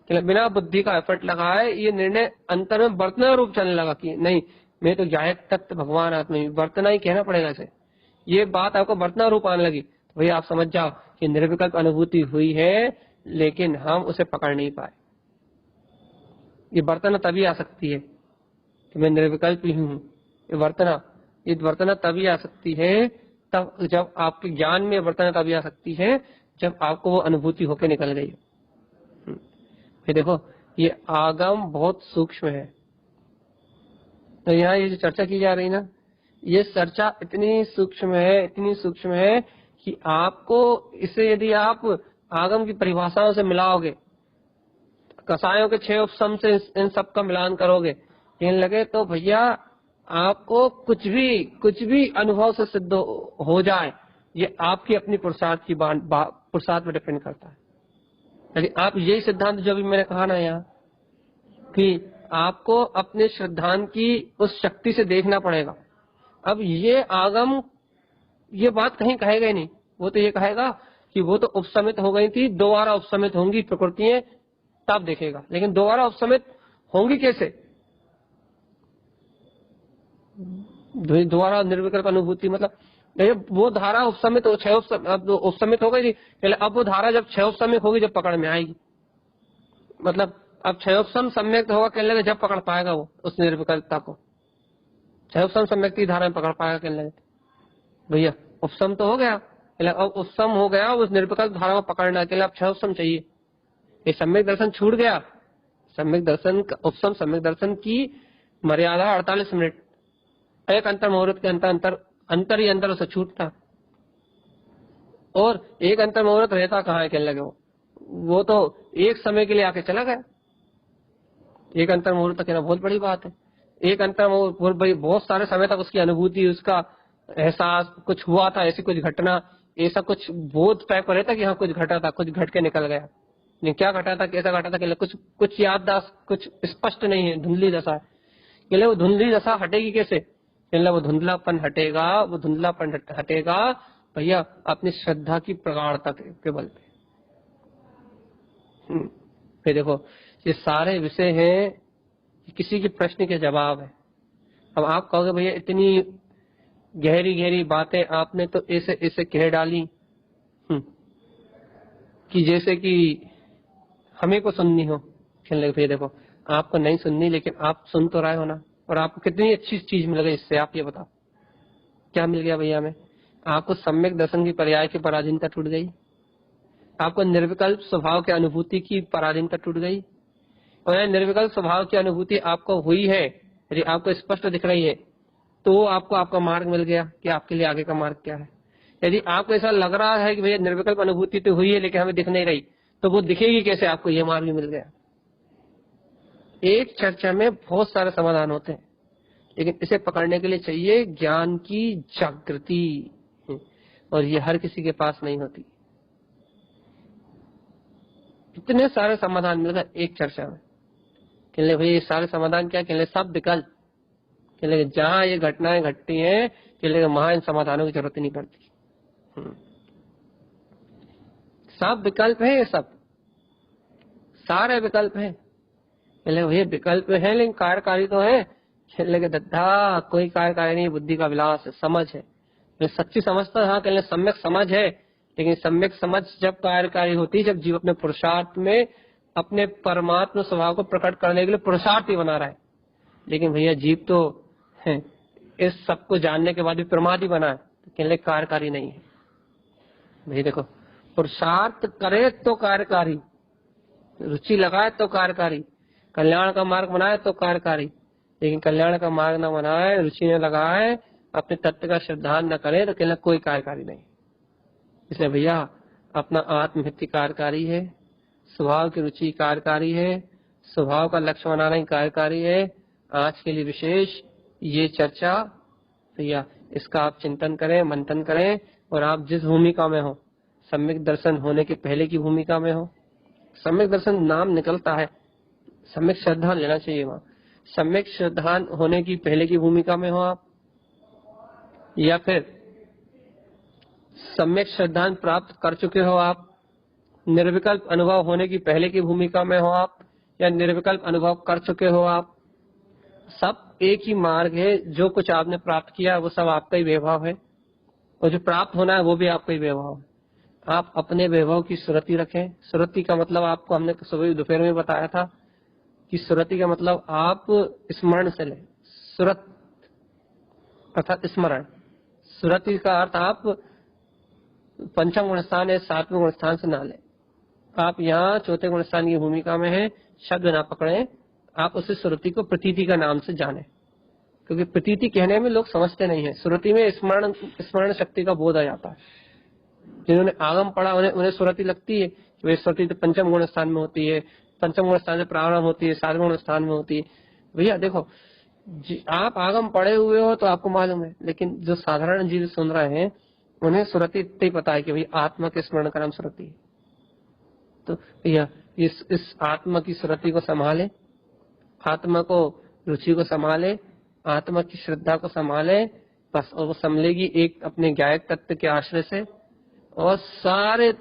बिना बुद्धि का एफर्ट लगा है। ये निर्णय अंतर में वर्तना रूप चलने लगा कि नहीं मैं तो ज्ञायक तत्व भगवान आत्मा ही, वर्तना ही कहना पड़ेगा इसे। ये बात आपको वर्तना रूप आने लगी तो भैया आप समझ जाओ कि निर्विकल्प अनुभूति हुई है लेकिन हम उसे पकड़ नहीं पाए। ये वर्तना तभी आ सकती है कि मैं निर्विकल्प ही हूँ। ये वर्तना तभी आ सकती है तब जब आपके ज्ञान में वर्तना तभी आ सकती है जब आपको वो अनुभूति होकर निकल गई। फिर देखो ये आगम बहुत सूक्ष्म है। तो यहाँ ये जो चर्चा की जा रही ना, ये चर्चा इतनी सूक्ष्म है कि आपको इसे यदि आप आगम की परिभाषाओं से मिलाओगे, कसायों के 6 उपसम से इन सब का मिलान करोगे, कहने लगे तो भैया आपको कुछ भी अनुभव से सिद्ध हो जाए, ये आपकी अपनी पुरुषार्थ पर डिपेंड करता है। यदि आप यही सिद्धांत जो भी मैंने कहा ना यहाँ कि आपको अपने श्रद्धांत की उस शक्ति से देखना पड़ेगा। अब ये आगम ये बात कहीं कहेगा ही नहीं, वो तो ये कहेगा कि वो तो उपसमित हो गई थी, दोबारा उपसमित होंगी प्रकृतियां, तब देखेगा। लेकिन दोबारा उपसमित होंगी कैसे? दोबारा निर्विकल्प अनुभूति मतलब वो धारा उपसमित उपसमित हो गई थी, अब वो धारा जब 6 उपसमित होगी जब पकड़ में आएगी, मतलब अब 6 उपसम सम्यक होगा कहने लगे जब पकड़ पाएगा वो उस निर्विकल्पता को। 6 उपसम सम्यक की धारा में पकड़ पाएगा कहने लगे भैया उपसम तो हो गया, अब उपसम हो गया, उस निर्विकल्प धारा को पकड़ना के लिए अब 6 उपसम चाहिए। ये सम्यक दर्शन छूट गया। सम्यक दर्शन उपसम सम्यक दर्शन की मर्यादा 48 मिनट, एक अंतर मुहूर्त के अंतर ही अंतर उसे छूटता, और एक अंतर मुहूर्त रहता कहाँ है कहने लगे वो तो एक समय के लिए आके चला गया। एक अंतर मुहूर्त कहना बहुत बड़ी बात है। एक अंतर मुहूर्त बहुत सारे समय तक उसकी अनुभूति, उसका एहसास, कुछ हुआ था, ऐसी कुछ घटना, ऐसा कुछ बोध टाइप का रहता कि हाँ कुछ घटा था, कुछ घट के निकल गया। नहीं क्या घटा था, कैसा घटा था, कुछ याददाश्त, कुछ स्पष्ट नहीं है, धुंधली दशा है। कहले वो धुंधली दशा हटेगी कैसे? कहले वो धुंधलापन हटेगा भैया अपनी श्रद्धा की प्रगाढ़ता के बल पे। फिर देखो ये सारे विषय हैं, किसी के प्रश्न के जवाब है। अब आप कहोगे भैया इतनी गहरी बातें आपने तो ऐसे कह डाली कि जैसे कि हमें को सुननी हो। कहने लगे भैया देखो आपको नहीं सुननी, लेकिन आप सुन तो रहे हो ना, और आपको कितनी अच्छी चीज मिल गई इससे, आप ये बताओ क्या मिल गया भैया हमें? आपको सम्यक दर्शन की पर्याय की पराधीनता टूट गई, आपको निर्विकल्प स्वभाव की अनुभूति की पराधीनता टूट गई, और निर्विकल्प स्वभाव की अनुभूति आपको हुई है, यदि आपको स्पष्ट दिख रही है तो आपको आपका मार्ग मिल गया कि आपके लिए आगे का मार्ग क्या है। यदि आपको ऐसा लग रहा है कि भैया निर्विकल्प अनुभूति तो हुई है लेकिन हमें दिख नहीं रही, तो वो दिखेगी कैसे? आपको ये मार्ग भी मिल गया। एक चर्चा में बहुत सारे समाधान होते हैं, लेकिन इसे पकड़ने के लिए चाहिए ज्ञान की जागृति, और ये हर किसी के पास नहीं होती। इतने सारे समाधान मिल गए एक चर्चा में। कहले भाई ये सारे समाधान क्या? कहले सब विकल्प। कहले जहां ये घटनाएं घटती हैं, कहले वहां इन समाधानों की जरूरत नहीं पड़ती। सब विकल्प है, ये सब सारे विकल्प हैं। कहले भैया विकल्प है लेकिन कार्यकारी तो है। कहले दद्दा कोई कार्यकारी नहीं, बुद्धि का विलास है, समझ है। सच्ची समझ तो हाँ कहले सम्यक समझ है, लेकिन सम्यक समझ जब कार्यकारी होती है जब जीव अपने पुरुषार्थ में अपने परमात्मा स्वभाव को प्रकट करने के लिए पुरुषार्थ ही बना रहा है। लेकिन भैया जीव तो है इस सबको जानने के बाद भी प्रमाद ही बना है, तो कहले कार्यकारी नहीं है। भैया देखो पुरुषार्थ करे तो कार्यकारी, रुचि लगाए तो कार्यकारी, कल्याण का मार्ग बनाए तो कार्यकारी, लेकिन कल्याण का मार्ग न बनाए, रुचि न लगाए, अपने तत्व का श्रद्धान न करे तो कहना कोई कार्यकारी नहीं। इसलिए भैया अपना आत्महित कार्यकारी है, स्वभाव की रुचि कार्यकारी है, स्वभाव का लक्ष्य बनाना ही कार्यकारी है। आज के लिए विशेष ये चर्चा भैया इसका आप चिंतन करें, मंथन करें, और आप जिस भूमिका में हो, सम्यक दर्शन होने के पहले की भूमिका में हो, सम्यक दर्शन नाम निकलता है, सम्यक श्रद्धा लेना चाहिए वहाँ, सम्यक श्रद्धा होने की पहले की भूमिका में हो आप, या फिर सम्यक श्रद्धान प्राप्त कर चुके हो आप, निर्विकल्प अनुभव होने की पहले की भूमिका में हो आप, या निर्विकल्प अनुभव कर चुके हो आप, सब एक ही मार्ग है। जो कुछ आपने प्राप्त किया वो सब आपका ही वैभव है, और जो प्राप्त होना है वो भी आपका ही वैभव है। आप अपने वैभव की सुरति रखें। सुरति का मतलब आपको हमने सुबह दोपहर में बताया था कि सुरति का मतलब आप स्मरण से लें। सुरत अर्थात स्मरण। सुरति का अर्थ आप पंचम गुण स्थान या सातवें गुण स्थान से ना लें। आप यहाँ चौथे गुण स्थान की भूमिका में हैं, शब्द ना पकड़ें, आप उसे सुरति को प्रतीति का नाम से जाने, क्योंकि प्रतीति कहने में लोग समझते नहीं है। सुरति में स्मरण शक्ति का बोध आ जाता है। जिन्होंने आगम पढ़ा उन्हें सुरति लगती है कि वे सुरति तो पंचम गुण स्थान में होती है, पंचम गुण स्थान में प्रारंभ होती है, सातवें गुण स्थान में होती है। भैया देखो, आप आगम पढ़े हुए हो तो आपको मालूम है, लेकिन जो साधारण जीव सुन रहे हैं उन्हें सुरति इतना ही पता है कि भाई आत्मा के स्मरण का नाम सुरति है। तो भैया इस आत्मा की सुरति को संभाले, आत्मा को रुचि को संभाले, आत्मा की श्रद्धा को संभाले, बस। और वो संभलेगी एक अपने ज्ञायक तत्व के आश्रय से, और सारे